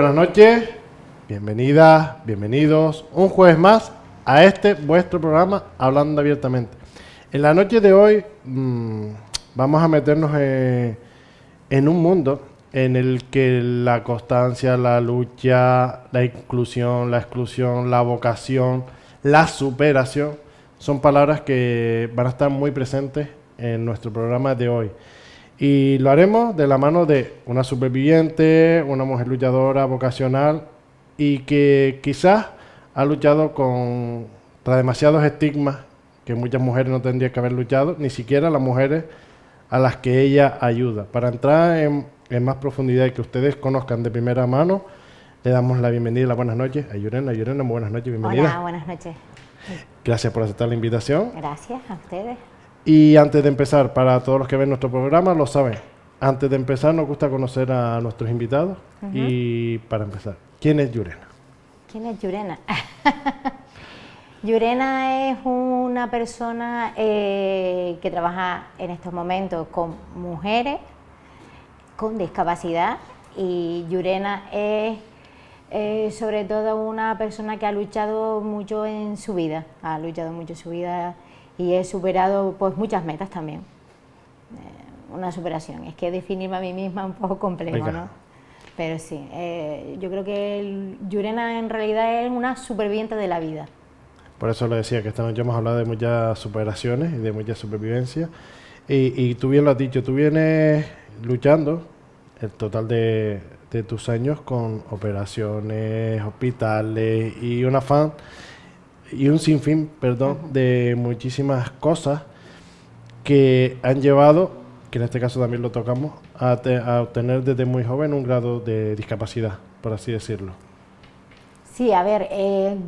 buenas noches, bienvenidas, bienvenidos un jueves más a este vuestro programa Hablando Abiertamente. En la noche de hoy vamos a meternos en un mundo en el que la constancia, la lucha, la inclusión, la exclusión, la vocación, la superación son palabras que van a estar muy presentes en nuestro programa de hoy. Y lo haremos de la mano de una superviviente, una mujer luchadora, vocacional y que quizás ha luchado contra demasiados estigmas que muchas mujeres no tendrían que haber luchado, ni siquiera las mujeres a las que ella ayuda. Para entrar en más profundidad y que ustedes conozcan de primera mano, le damos la bienvenida y las buenas noches a Yurena. Yurena, buenas noches, bienvenida. Hola, buenas noches. Gracias por aceptar la invitación. Gracias a ustedes. Y antes de empezar, para todos los que ven nuestro programa, lo saben. Antes de empezar, nos gusta conocer a nuestros invitados. Y para empezar, ¿quién es Yurena? ¿Quién es Yurena? Yurena es una persona que trabaja en estos momentos con mujeres con discapacidad, y Yurena es sobre todo una persona que ha luchado mucho en su vida, y he superado pues muchas metas también. Una superación, es que definirme a mí misma es un poco complejo, Venga. ¿no? Pero sí, yo creo que Yurena en realidad es una superviviente de la vida. Por eso le decía que esta noche hemos hablado de muchas superaciones y de mucha supervivencia. Y tú bien lo has dicho, tú vienes luchando el total de tus años con operaciones, hospitales y un afán y un sinfín, de muchísimas cosas que han llevado, que en este caso también lo tocamos, a obtener desde muy joven un grado de discapacidad, por así decirlo. Sí, a ver,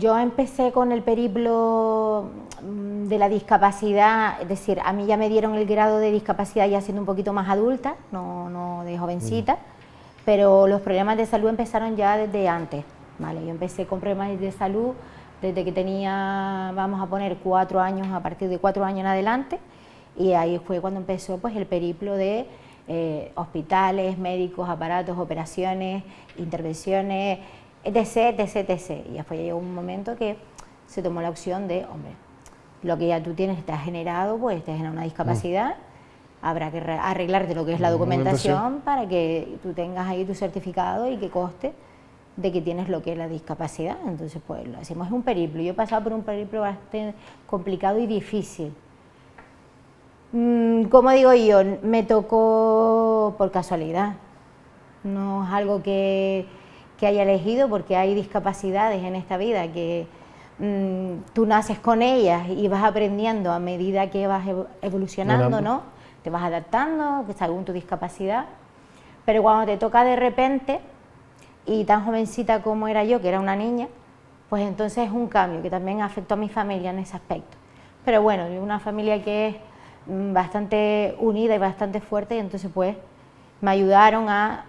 yo empecé con el periplo de la discapacidad, es decir, a mí ya me dieron el grado de discapacidad ya siendo un poquito más adulta, no de jovencita, pero los problemas de salud empezaron ya desde antes, ¿vale? Yo empecé con problemas de salud desde que tenía, vamos a poner, 4 años, a partir de 4 años en adelante, y ahí fue cuando empezó pues el periplo de hospitales, médicos, aparatos, operaciones, intervenciones, etc. Y después llegó un momento que se tomó la opción de, hombre, lo que ya tú tienes te ha generado, pues te genera una discapacidad, habrá que arreglarte lo que es la documentación para que tú tengas ahí tu certificado y que conste de que tienes lo que es la discapacidad. Entonces pues lo hacemos, es un periplo. Yo he pasado por un periplo bastante complicado y difícil. Como digo yo, me tocó por casualidad, no es algo que haya elegido, porque hay discapacidades en esta vida que tú naces con ellas y vas aprendiendo a medida que vas evolucionando, ¿no? Te vas adaptando según tu discapacidad, pero cuando te toca de repente, y tan jovencita como era yo, que era una niña, pues entonces es un cambio que también afectó a mi familia en ese aspecto. Pero bueno, una familia que es bastante unida y bastante fuerte, y entonces pues me ayudaron a,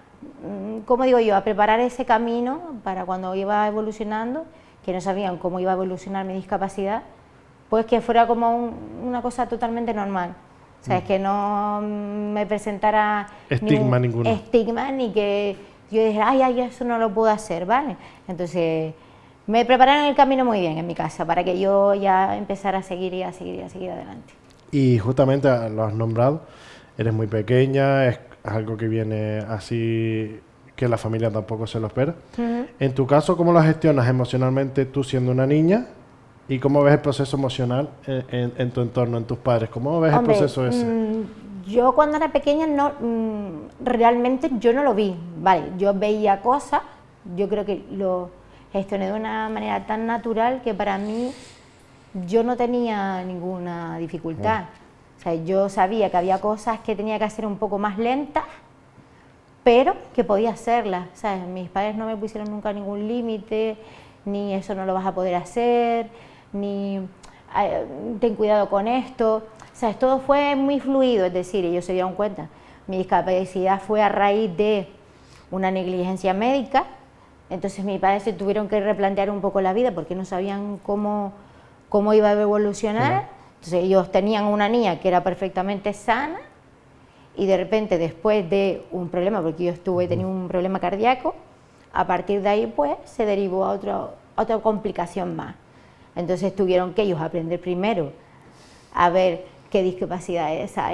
como digo yo, a preparar ese camino para cuando iba evolucionando, que no sabían cómo iba a evolucionar mi discapacidad, pues que fuera como una cosa totalmente normal. O sea, es que no me presentara Ninguno. estigma, ni que yo dijera, ay, eso no lo puedo hacer, ¿vale? Entonces me prepararon el camino muy bien en mi casa para que yo ya empezara a seguir adelante. Y justamente lo has nombrado, eres muy pequeña, es algo que viene así, que la familia tampoco se lo espera. En tu caso, ¿cómo lo gestionas emocionalmente tú siendo una niña? ¿Y cómo ves el proceso emocional en tu entorno, en tus padres? ¿Cómo ves el proceso ese? Yo cuando era pequeña realmente yo no lo vi, ¿vale? Yo veía cosas, yo creo que lo gestioné de una manera tan natural que para mí yo no tenía ninguna dificultad. O sea, yo sabía que había cosas que tenía que hacer un poco más lentas, pero que podía hacerlas, ¿sabes? Mis padres no me pusieron nunca ningún límite, ni eso no lo vas a poder hacer, ni ten cuidado con esto. ¿Sabes? Todo fue muy fluido, es decir, ellos se dieron cuenta. Mi discapacidad fue a raíz de una negligencia médica, entonces mis padres se tuvieron que replantear un poco la vida porque no sabían cómo iba a evolucionar. Entonces ellos tenían una niña que era perfectamente sana, y de repente después de un problema, porque yo tenía un problema cardíaco, A partir de ahí, pues, se derivó a otra complicación más. Entonces tuvieron que ellos aprender primero a ver qué discapacidad esa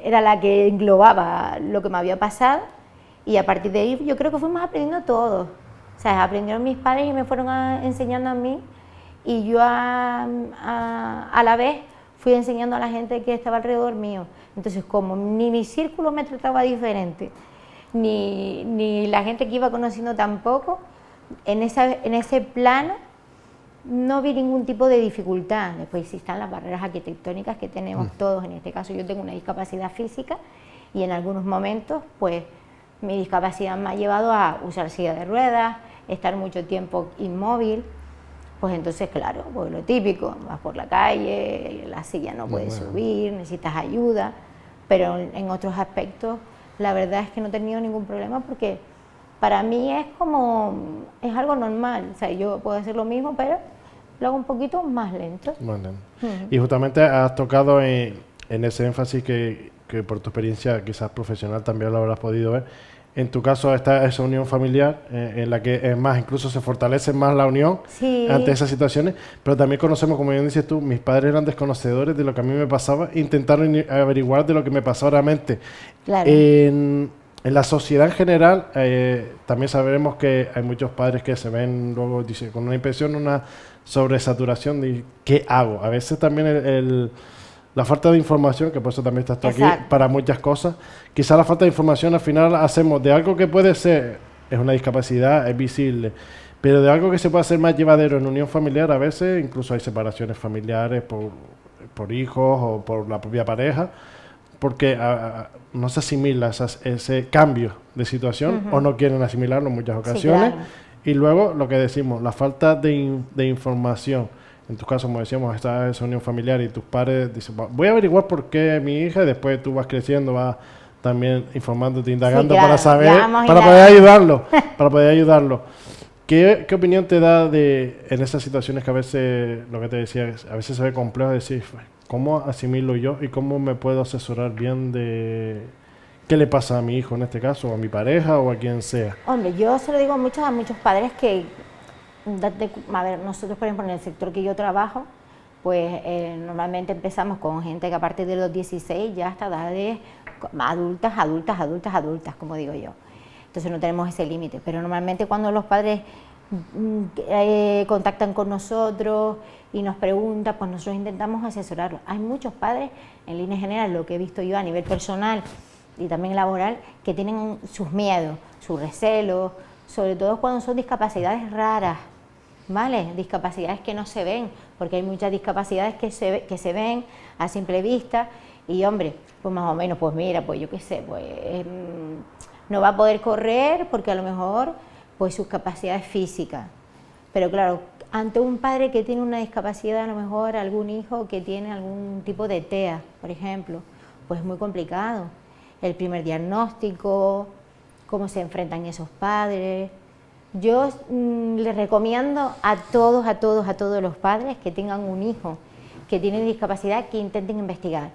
era la que englobaba lo que me había pasado, y a partir de ahí yo creo que fuimos aprendiendo todos. O sea, aprendieron mis padres y me fueron enseñando a mí, y yo a la vez fui enseñando a la gente que estaba alrededor mío. Entonces, como ni mi círculo me trataba diferente, ni la gente que iba conociendo tampoco, en ese plano no vi ningún tipo de dificultad. Después sí están las barreras arquitectónicas que tenemos todos. En este caso yo tengo una discapacidad física, y en algunos momentos pues mi discapacidad me ha llevado a usar silla de ruedas, estar mucho tiempo inmóvil. Pues entonces, claro, pues lo típico, vas por la calle, la silla no puedes subir, necesitas ayuda, pero en otros aspectos la verdad es que no he tenido ningún problema, porque para mí es algo normal. O sea, yo puedo hacer lo mismo, pero lo hago un poquito más lento. Y justamente has tocado en ese énfasis que por tu experiencia quizás profesional también lo habrás podido ver. En tu caso está esa unión familiar en la que es más, incluso se fortalece más la unión ante esas situaciones, pero también conocemos, como bien dices tú, mis padres eran desconocedores de lo que a mí me pasaba, intentaron averiguar de lo que me pasaba realmente. Claro. En la sociedad en general también sabremos que hay muchos padres que se ven luego dice, con una impresión, una sobresaturación de ¿qué hago? A veces también la falta de información, que por eso también estás tú aquí, para muchas cosas. Quizá la falta de información al final hacemos de algo que puede ser, es una discapacidad, es visible, pero de algo que se puede hacer más llevadero en unión familiar, a veces incluso hay separaciones familiares por hijos o por la propia pareja, porque no se asimila ese cambio de situación o no quieren asimilarlo en muchas ocasiones. Claro. Y luego lo que decimos, la falta de información. En tu caso, como decíamos, está esa unión familiar y tus padres dicen, voy a averiguar por qué mi hija, y después tú vas creciendo, vas también informándote, indagando para saber, para poder ayudarlo. ¿Qué opinión te da en esas situaciones que a veces, lo que te decía, a veces se ve complejo decir, ¿cómo asimilo yo y cómo me puedo asesorar bien de qué le pasa a mi hijo en este caso, o a mi pareja, o a quien sea? Hombre, yo se lo digo a muchos padres que, a ver, nosotros por ejemplo en el sector que yo trabajo, pues normalmente empezamos con gente que a partir de los 16 ya hasta edades adultas, como digo yo. Entonces no tenemos ese límite, pero normalmente cuando los padres contactan con nosotros y nos preguntan, pues nosotros intentamos asesorarlos. Hay muchos padres, en línea general, lo que he visto yo a nivel personal y también laboral, que tienen sus miedos, sus recelos, sobre todo cuando son discapacidades raras, ¿vale? Discapacidades que no se ven, porque hay muchas discapacidades que se ven a simple vista, y hombre, pues más o menos, pues mira, pues yo qué sé, pues no va a poder correr porque a lo mejor pues sus capacidades físicas. Pero claro, ante un padre que tiene una discapacidad, a lo mejor algún hijo que tiene algún tipo de TEA, por ejemplo, pues es muy complicado. El primer diagnóstico, cómo se enfrentan esos padres. Yo les recomiendo a todos los padres que tengan un hijo que tiene discapacidad, que intenten investigar,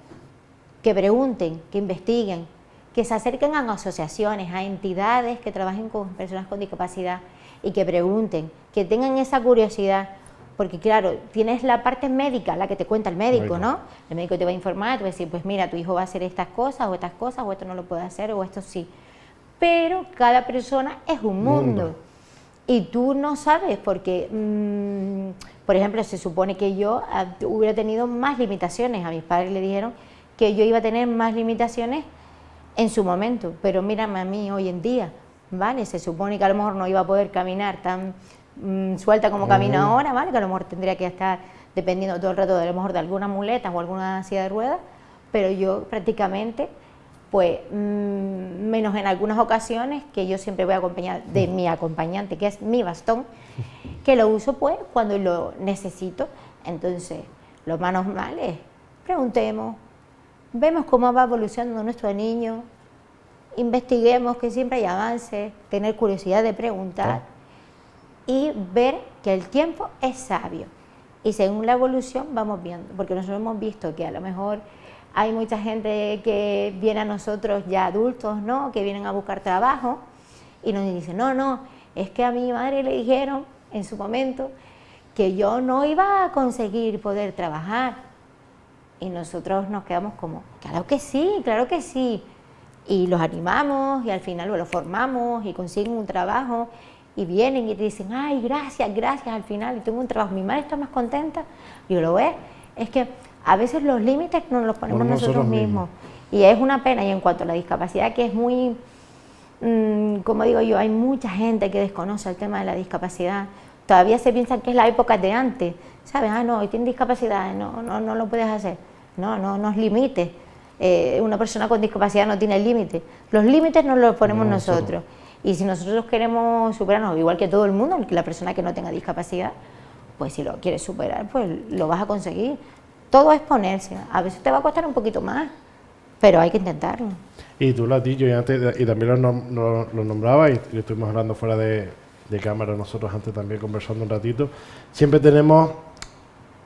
que pregunten, que investiguen, que se acerquen a asociaciones, a entidades que trabajen con personas con discapacidad y que pregunten, que tengan esa curiosidad, porque claro, tienes la parte médica, la que te cuenta el médico, ¿no? El médico te va a informar, te va a decir, pues mira, tu hijo va a hacer estas cosas, o esto no lo puede hacer, o esto sí. Pero cada persona es un mundo. Y tú no sabes, porque, por ejemplo, se supone que yo hubiera tenido más limitaciones. A mis padres le dijeron que yo iba a tener más limitaciones en su momento, pero mírame a mí hoy en día, ¿vale? Se supone que a lo mejor no iba a poder caminar tan suelta como camino ahora, ¿vale? Que a lo mejor tendría que estar dependiendo todo el rato de, a lo mejor de alguna muleta o alguna silla de ruedas, pero yo prácticamente, pues, menos en algunas ocasiones, que yo siempre voy acompañada de mi acompañante, que es mi bastón, que lo uso pues cuando lo necesito. Entonces, lo más normal es, preguntemos, vemos cómo va evolucionando nuestro niño, investiguemos, que siempre hay avances, tener curiosidad de preguntar y ver que el tiempo es sabio. Y según la evolución vamos viendo, porque nosotros hemos visto que a lo mejor hay mucha gente que viene a nosotros ya adultos, ¿no? Que vienen a buscar trabajo y nos dicen, no, es que a mi madre le dijeron en su momento que yo no iba a conseguir poder trabajar. Y nosotros nos quedamos como, claro que sí, claro que sí. Y los animamos y al final los formamos y consiguen un trabajo y vienen y te dicen, ay, gracias, gracias, al final, y tengo un trabajo. Mi madre está más contenta. Yo lo veo, es que a veces los límites nos los ponemos nosotros mismos. Y es una pena. Y en cuanto a la discapacidad, que es muy, como digo yo, hay mucha gente que desconoce el tema de la discapacidad. Todavía se piensa que es la época de antes, ¿sabes? Ah, no, tiene discapacidad, no lo puedes hacer. No es límite. Una persona con discapacidad no tiene límite. Los límites nos los ponemos nosotros. Y si nosotros queremos superarnos, igual que todo el mundo, la persona que no tenga discapacidad, pues si lo quieres superar, pues lo vas a conseguir. Todo es ponerse. A veces te va a costar un poquito más, pero hay que intentarlo. Y tú lo has dicho, y también lo nombraba, y estuvimos hablando fuera de cámara nosotros antes también conversando un ratito. Siempre tenemos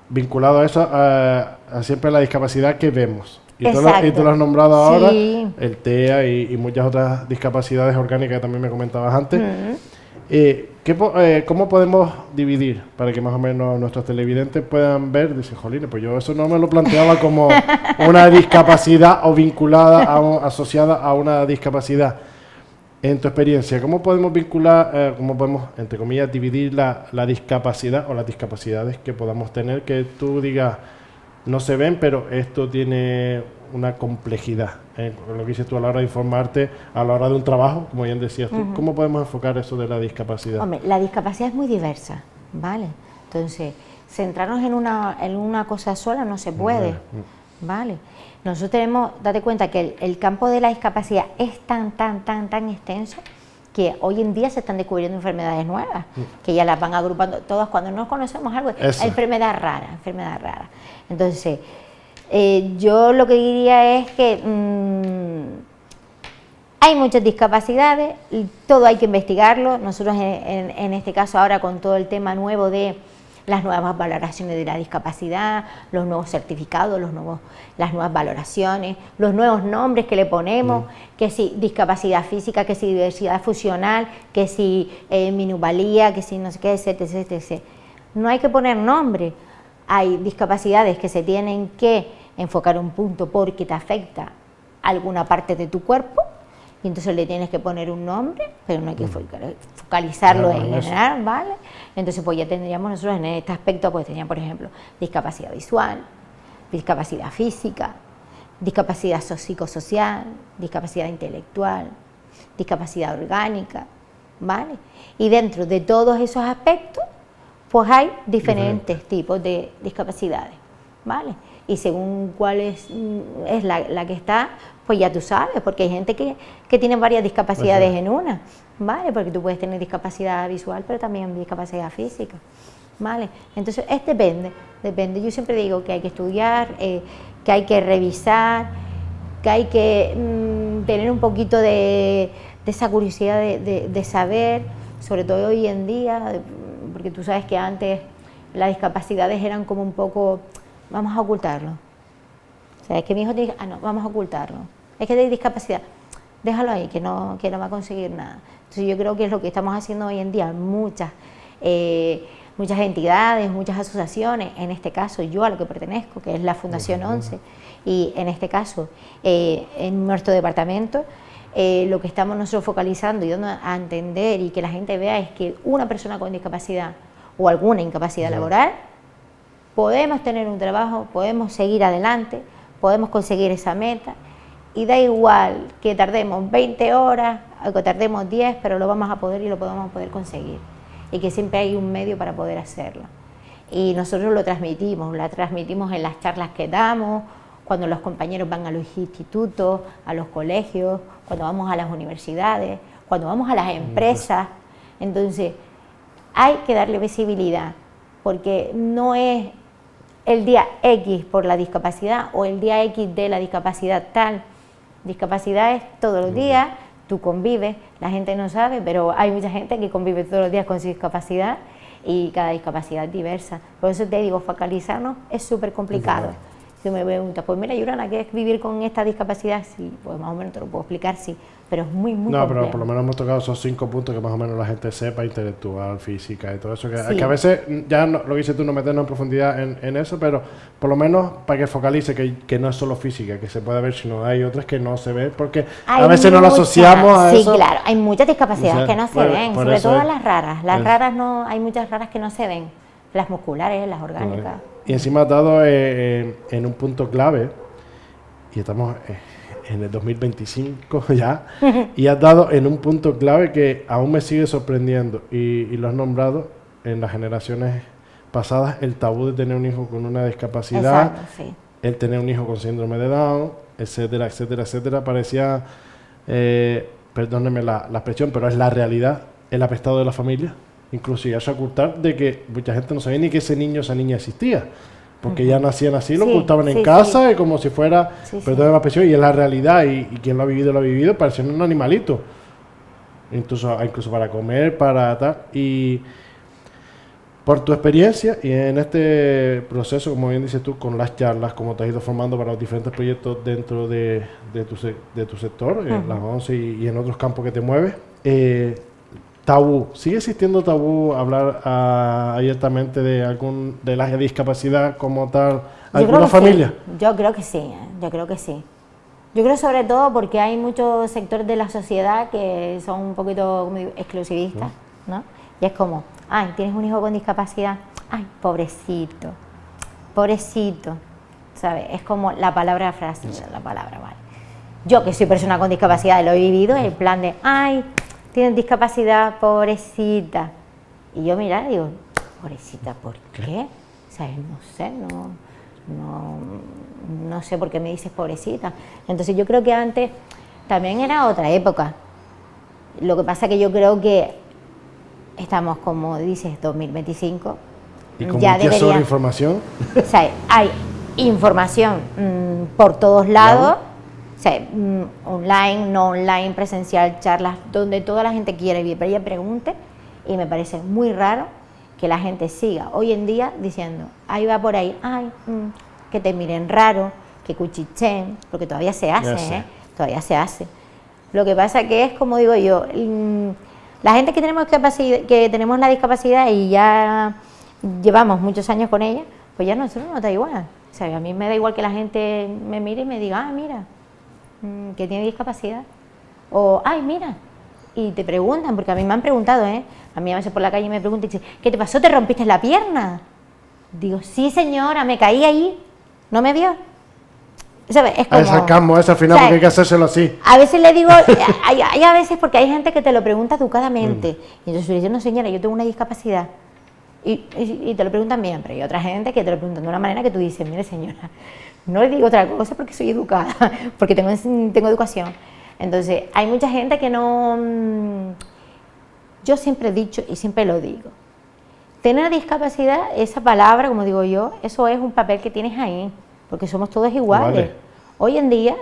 vinculado a eso, a siempre la discapacidad que vemos. Y tú lo has nombrado ahora, sí. El TEA y muchas otras discapacidades orgánicas que también me comentabas antes. ¿Cómo podemos dividir para que más o menos nuestros televidentes puedan ver? Dice, jolines, pues yo eso no me lo planteaba como una discapacidad o vinculada, asociada a una discapacidad. En tu experiencia, ¿cómo podemos vincular, cómo podemos, entre comillas, dividir la discapacidad o las discapacidades que podamos tener, que tú digas, no se ven, pero esto tiene una complejidad? Lo que dices tú a la hora de informarte, a la hora de un trabajo, como bien decías tú, ¿cómo podemos enfocar eso de la discapacidad? Hombre, la discapacidad es muy diversa, ¿vale? Entonces, centrarnos en una cosa sola no se puede, ¿vale? Nosotros tenemos, date cuenta que el campo de la discapacidad es tan extenso que hoy en día se están descubriendo enfermedades nuevas, que ya las van agrupando todas cuando no conocemos algo. Enfermedad rara. Entonces, yo lo que diría es que hay muchas discapacidades, y todo hay que investigarlo. Nosotros en este caso ahora con todo el tema nuevo de las nuevas valoraciones de la discapacidad, los nuevos certificados, las nuevas valoraciones, los nuevos nombres que le ponemos, que si discapacidad física, que si diversidad funcional, que si minusvalía, que si no sé qué, etc. No hay que poner nombre. Hay discapacidades que se tienen que enfocar un punto porque te afecta alguna parte de tu cuerpo, y entonces le tienes que poner un nombre, pero no hay que focalizarlo en general, ¿vale? Entonces pues ya tendríamos nosotros en este aspecto, pues tendríamos por ejemplo discapacidad visual, discapacidad física, discapacidad psicosocial, discapacidad intelectual, discapacidad orgánica, ¿vale? Y dentro de todos esos aspectos pues hay diferentes tipos de discapacidades, ¿vale? Y según cuál es la que está, pues ya tú sabes, porque hay gente que tiene varias discapacidades en una, ¿vale? Porque tú puedes tener discapacidad visual, pero también discapacidad física, ¿vale? Entonces, depende. Yo siempre digo que hay que estudiar, que hay que revisar, que hay que tener un poquito de esa curiosidad de saber, sobre todo hoy en día, porque tú sabes que antes las discapacidades eran como un poco, vamos a ocultarlo. O sea, es que mi hijo dice, no, vamos a ocultarlo. Es que hay discapacidad, déjalo ahí, que no va a conseguir nada. Entonces yo creo que es lo que estamos haciendo hoy en día, muchas entidades, muchas asociaciones, en este caso yo a lo que pertenezco, que es la Fundación 11, y en este caso en nuestro departamento, lo que estamos nosotros focalizando y dando a entender y que la gente vea es que una persona con discapacidad o alguna incapacidad laboral, podemos tener un trabajo, podemos seguir adelante, podemos conseguir esa meta, y da igual que tardemos 20 horas o que tardemos 10, pero lo vamos a poder y lo podemos poder conseguir, y que siempre hay un medio para poder hacerlo. Y nosotros lo transmitimos en las charlas que damos, cuando los compañeros van a los institutos, a los colegios, cuando vamos a las universidades, cuando vamos a las empresas. Entonces, hay que darle visibilidad, porque no es el día X por la discapacidad o el día X de la discapacidad tal. Discapacidad es todos los días, tú convives, la gente no sabe, pero hay mucha gente que convive todos los días con su discapacidad y cada discapacidad es diversa. Por eso te digo, focalizarnos es súper complicado. Si me preguntas, pues mira, Yurana, ¿qué es vivir con esta discapacidad? Sí, pues más o menos te lo puedo explicar, sí. pero es muy, muy No, complejo. pero por lo menos hemos tocado esos 5 puntos que más o menos la gente sepa, intelectual, física y todo eso. Sí. Que a veces, ya lo que dices tú, no meternos en profundidad en eso, pero por lo menos para que focalice que no es solo física, que se puede ver, sino hay otras que no se ven, porque a veces no lo asociamos a eso. Sí, claro, hay muchas discapacidades O sea, que no se por- ven, por sobre eso todo es- las raras. Las es- raras no, hay muchas raras que no se ven, las musculares, las orgánicas. Y encima has dado en un punto clave, y estamos en el 2025 ya, y has dado en un punto clave que aún me sigue sorprendiendo, y lo has nombrado en las generaciones pasadas, el tabú de tener un hijo con una discapacidad, Exacto, sí. el tener un hijo con síndrome de Down, etcétera, etcétera, etcétera. Parecía, perdónenme la expresión, pero es la realidad, el apestado de la familia. Incluso ya se ocultar de que mucha gente no sabía ni que ese niño, esa niña existía. Porque ya nacían así, lo Sí, ocultaban en sí, casa, y como si fuera, Sí, sí. perdónenme la expresión, y es la realidad, y quien lo ha vivido, parecía un animalito. Incluso para comer, para tal. Y por tu experiencia y en este proceso, como bien dices tú, con las charlas, como te has ido formando para los diferentes proyectos dentro de tu sector, en las 11 y en otros campos que te mueves, tabú, ¿sigue existiendo tabú hablar abiertamente de la discapacidad como tal? ¿Alguna familia? Sí. Yo creo que sí, yo creo que sí. Yo creo sobre todo porque hay muchos sectores de la sociedad que son un poquito como digo, exclusivistas, ¿no? Y es como, ay, tienes un hijo con discapacidad, ay, pobrecito, pobrecito, ¿sabes? Es como la palabra frase, la palabra, vale. Yo que soy persona con discapacidad, lo he vivido, el plan de, ay, tienes discapacidad, pobrecita. Y yo mirar y digo, pobrecita, ¿por qué? ¿Sabes? No sé, no sé por qué me dices pobrecita. Entonces yo creo que antes también era otra época. Lo que pasa que yo creo que estamos, como dices, 2025. Y con ya mucha debería, sobreinformación. o sea, hay información por todos lados. O sea, online, no online, presencial, charlas, donde toda la gente quiere ir, pero ella pregunte, y me parece muy raro que la gente siga hoy en día diciendo, ahí va por ahí, ay, que te miren raro, que cuchicheen, porque todavía se hace, Ya sé. todavía se hace. Lo que pasa que es, como digo yo, la gente que tenemos la discapacidad y ya llevamos muchos años con ella, pues ya a nosotros nos da igual. O sea, a mí me da igual que la gente me mire y me diga, ah, mira, que tiene discapacidad, o ay, mira, y te preguntan, porque a mí me han preguntado, a mí a veces por la calle me preguntan y dicen, ¿qué te pasó? ¿Te rompiste la pierna? Digo, sí señora, me caí ahí, ¿no me vio? ¿Sabes? Es como, Hay sarcasmo ese al final, o sea, porque hay que hacérselo así. a veces le digo, hay a veces porque hay gente que te lo pregunta educadamente, y entonces le digo, no señora, yo tengo una discapacidad, y te lo preguntan bien, pero hay otra gente que te lo preguntan de una manera que tú dices, mire señora, no le digo otra cosa porque soy educada, porque tengo educación. Entonces, hay mucha gente que no... Yo siempre he dicho y siempre lo digo, tener discapacidad, esa palabra, como digo yo, eso es un papel que tienes ahí, porque somos todos iguales. Vale. Hoy en día,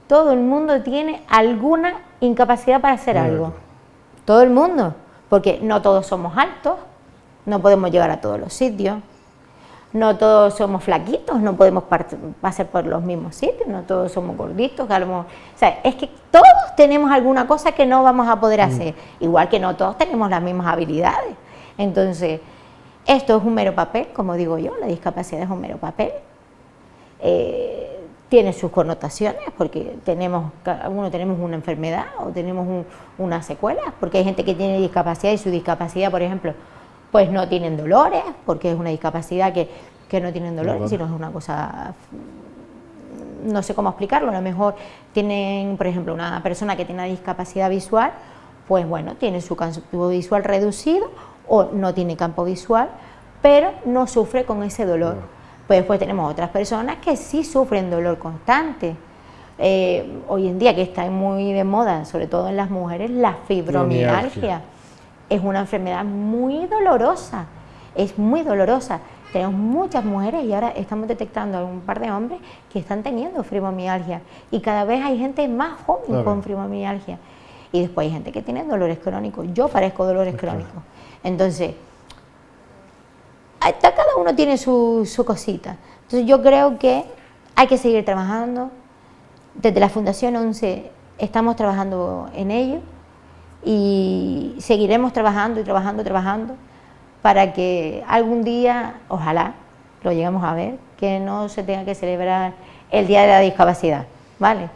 todo el mundo tiene alguna incapacidad para hacer algo. Todo el mundo, porque no todos somos altos, no podemos llegar a todos los sitios, no todos somos flaquitos, no podemos pasar por los mismos sitios, no todos somos gorditos, o sea, es que todos tenemos alguna cosa que no vamos a poder hacer, igual que no todos tenemos las mismas habilidades. Entonces, esto es un mero papel, como digo yo, la discapacidad es un mero papel. Tiene sus connotaciones, porque cada uno tenemos una enfermedad o tenemos unas secuelas, porque hay gente que tiene discapacidad y su discapacidad, por ejemplo, pues no tienen dolores, porque es una discapacidad que no tienen dolores, sino es una cosa, no sé cómo explicarlo, a lo mejor tienen, por ejemplo, una persona que tiene una discapacidad visual, pues bueno, tiene su campo visual reducido o no tiene campo visual, pero no sufre con ese dolor. Pues después tenemos otras personas que sí sufren dolor constante. Hoy en día, que está muy de moda, sobre todo en las mujeres, la fibromialgia. Es una enfermedad muy dolorosa, es muy dolorosa. Tenemos muchas mujeres y ahora estamos detectando un par de hombres que están teniendo fibromialgia y cada vez hay gente más joven con fibromialgia. Y después hay gente que tiene dolores crónicos. Yo padezco dolores crónicos. Entonces, cada uno tiene su cosita. Entonces yo creo que hay que seguir trabajando. Desde la Fundación 11 estamos trabajando en ello y seguiremos trabajando y trabajando para que algún día, ojalá, lo lleguemos a ver, que no se tenga que celebrar el Día de la Discapacidad, ¿vale?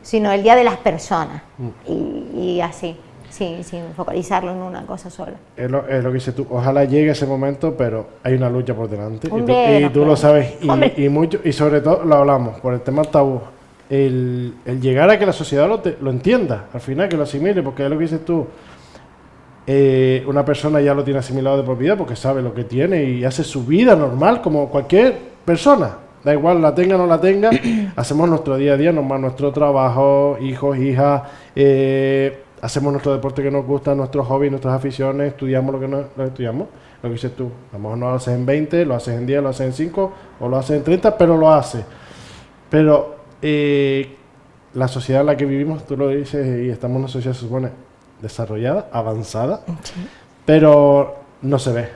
Sino el Día de las Personas y así, sin focalizarlo en una cosa sola. Es lo que dices tú, ojalá llegue ese momento, pero hay una lucha por delante. Hombre, y tú lo sabes, hombre. y sobre todo lo hablamos, por el tema del tabú. El llegar a que la sociedad lo entienda, al final que lo asimile, porque es lo que dices tú, una persona ya lo tiene asimilado de por vida porque sabe lo que tiene y hace su vida normal como cualquier persona, da igual la tenga o no la tenga, hacemos nuestro día a día normal, nuestro trabajo, hijos, hijas, hacemos nuestro deporte que nos gusta, nuestros hobbies, nuestras aficiones, estudiamos lo que nos estudiamos, lo que dices tú, a lo mejor no lo haces en 20, lo haces en 10, lo haces en 5 o lo haces en 30, pero lo haces. Pero la sociedad en la que vivimos, tú lo dices, y estamos en una sociedad, se supone, desarrollada, avanzada, pero no se ve.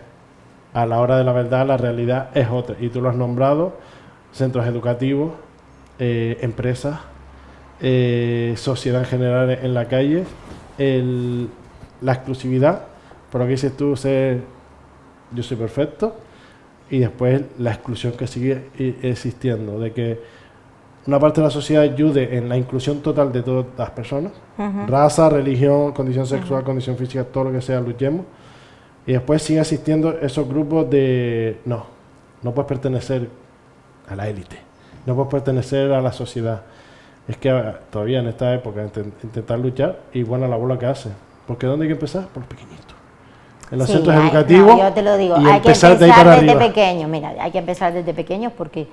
A la hora de la verdad, la realidad es otra. Y tú lo has nombrado, centros educativos, empresas, sociedad en general en la calle, la exclusividad, por lo que dices tú, yo soy perfecto, y después la exclusión que sigue existiendo, de que una parte de la sociedad ayude en la inclusión total de todas las personas, raza, religión, condición sexual, condición física, todo lo que sea, luchemos, y después sigue existiendo esos grupos de no puedes pertenecer a la élite, no puedes pertenecer a la sociedad. Es que todavía en esta época intentar luchar, y buena la bola que hace, porque ¿dónde hay que empezar? Por los pequeñitos. En los centros educativos, yo te lo digo, y hay que empezar empezar de ahí para desde arriba. pequeños, mira, hay que empezar desde pequeños porque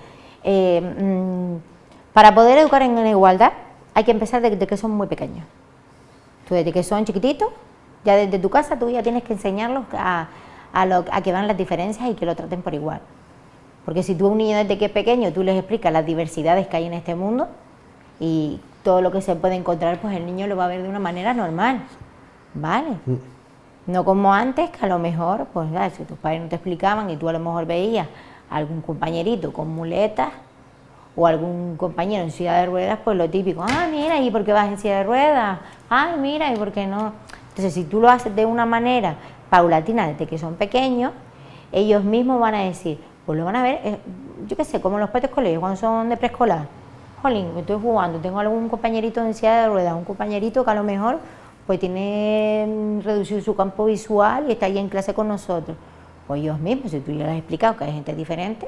para poder educar en igualdad hay que empezar desde que son muy pequeños. Tú desde que son chiquititos, ya desde tu casa tú ya tienes que enseñarlos a que vean las diferencias y que lo traten por igual. Porque si tú a un niño desde que es pequeño tú les explicas las diversidades que hay en este mundo y todo lo que se puede encontrar, pues el niño lo va a ver de una manera normal, ¿vale? No como antes, que a lo mejor, pues si tus padres no te explicaban y tú a lo mejor veías a algún compañerito con muletas o algún compañero en silla de ruedas, pues lo típico, mira, ¿y por qué vas en silla de ruedas? Ay, mira, ¿y por qué no? Entonces, si tú lo haces de una manera paulatina desde que son pequeños, ellos mismos van a decir, pues lo van a ver, yo qué sé, como los peques colegios cuando son de preescolar. Jolín, estoy jugando, tengo algún compañerito en silla de ruedas, un compañerito que a lo mejor pues tiene reducido su campo visual y está ahí en clase con nosotros. Pues ellos mismos, si tú ya les has explicado que hay gente diferente,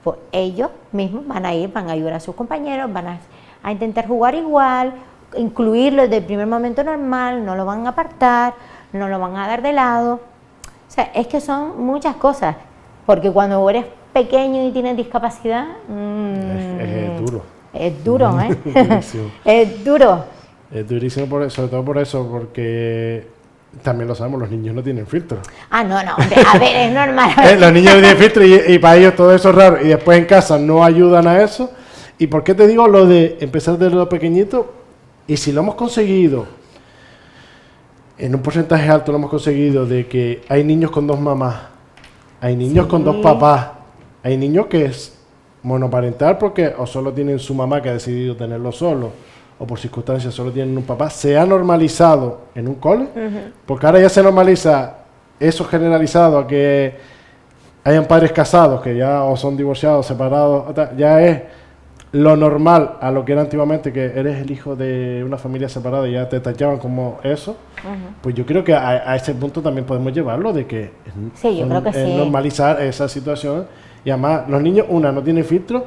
pues ellos mismos van a ayudar a sus compañeros, van a intentar jugar igual, incluirlo desde el primer momento normal, no lo van a apartar, no lo van a dar de lado. O sea, es que son muchas cosas, porque cuando eres pequeño y tienes discapacidad, Es duro. Es duro, ¿eh? Durísimo. Es duro. Es durísimo, sobre todo por eso, porque también lo sabemos, los niños no tienen filtro. No, hombre, a ver, es normal. Los niños no tienen filtro y para ellos todo eso es raro. Y después en casa no ayudan a eso. ¿Y por qué te digo lo de empezar desde lo pequeñito? Y si lo hemos conseguido, en un porcentaje alto lo hemos conseguido, de que hay niños con dos mamás, hay niños con dos papás, hay niños que es monoparental porque o solo tienen su mamá que ha decidido tenerlo solo, o por circunstancias solo tienen un papá, se ha normalizado en un cole, porque ahora ya se normaliza eso generalizado a que hayan padres casados, que ya o son divorciados, separados, ya es lo normal a lo que era antiguamente, que eres el hijo de una familia separada y ya te tachaban como eso. Pues yo creo que a ese punto también podemos llevarlo, de que creo que sí. normalizar esa situación. Y además los niños, no tienen filtro,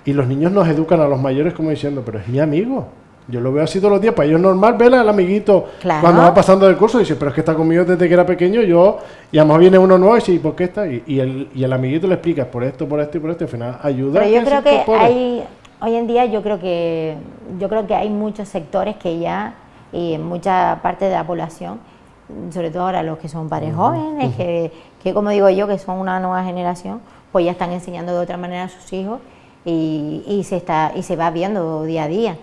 y los niños nos educan a los mayores como diciendo, pero es mi amigo, yo lo veo así todos los días, para ellos es normal ver al amiguito cuando va pasando del curso y dice, pero es que está conmigo desde que era pequeño, y a lo mejor viene uno nuevo y dice, ¿por qué está? Y el amiguito le explica por esto, por esto y por esto, y al final ayuda. Pero yo creo que hoy en día yo creo que hay muchos sectores que ya, y en mucha parte de la población, sobre todo ahora los que son padres jóvenes, que como digo yo, que son una nueva generación, pues ya están enseñando de otra manera a sus hijos y se va viendo día a día.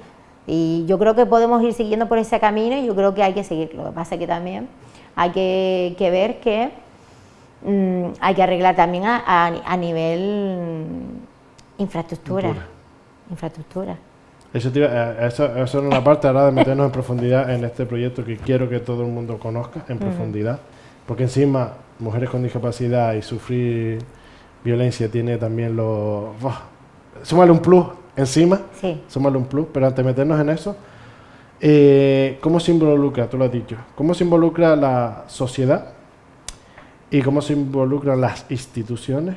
Y yo creo que podemos ir siguiendo por ese camino y yo creo que hay que seguir. Lo que pasa es que también hay que ver que hay que arreglar también a nivel infraestructura. Eso es una parte ahora de meternos en profundidad en este proyecto que quiero que todo el mundo conozca en profundidad, porque encima mujeres con discapacidad y sufrir violencia tiene también súmale un plus encima, súmale un plus, pero antes de meternos en eso, ¿cómo se involucra, tú lo has dicho, cómo se involucra la sociedad y cómo se involucran las instituciones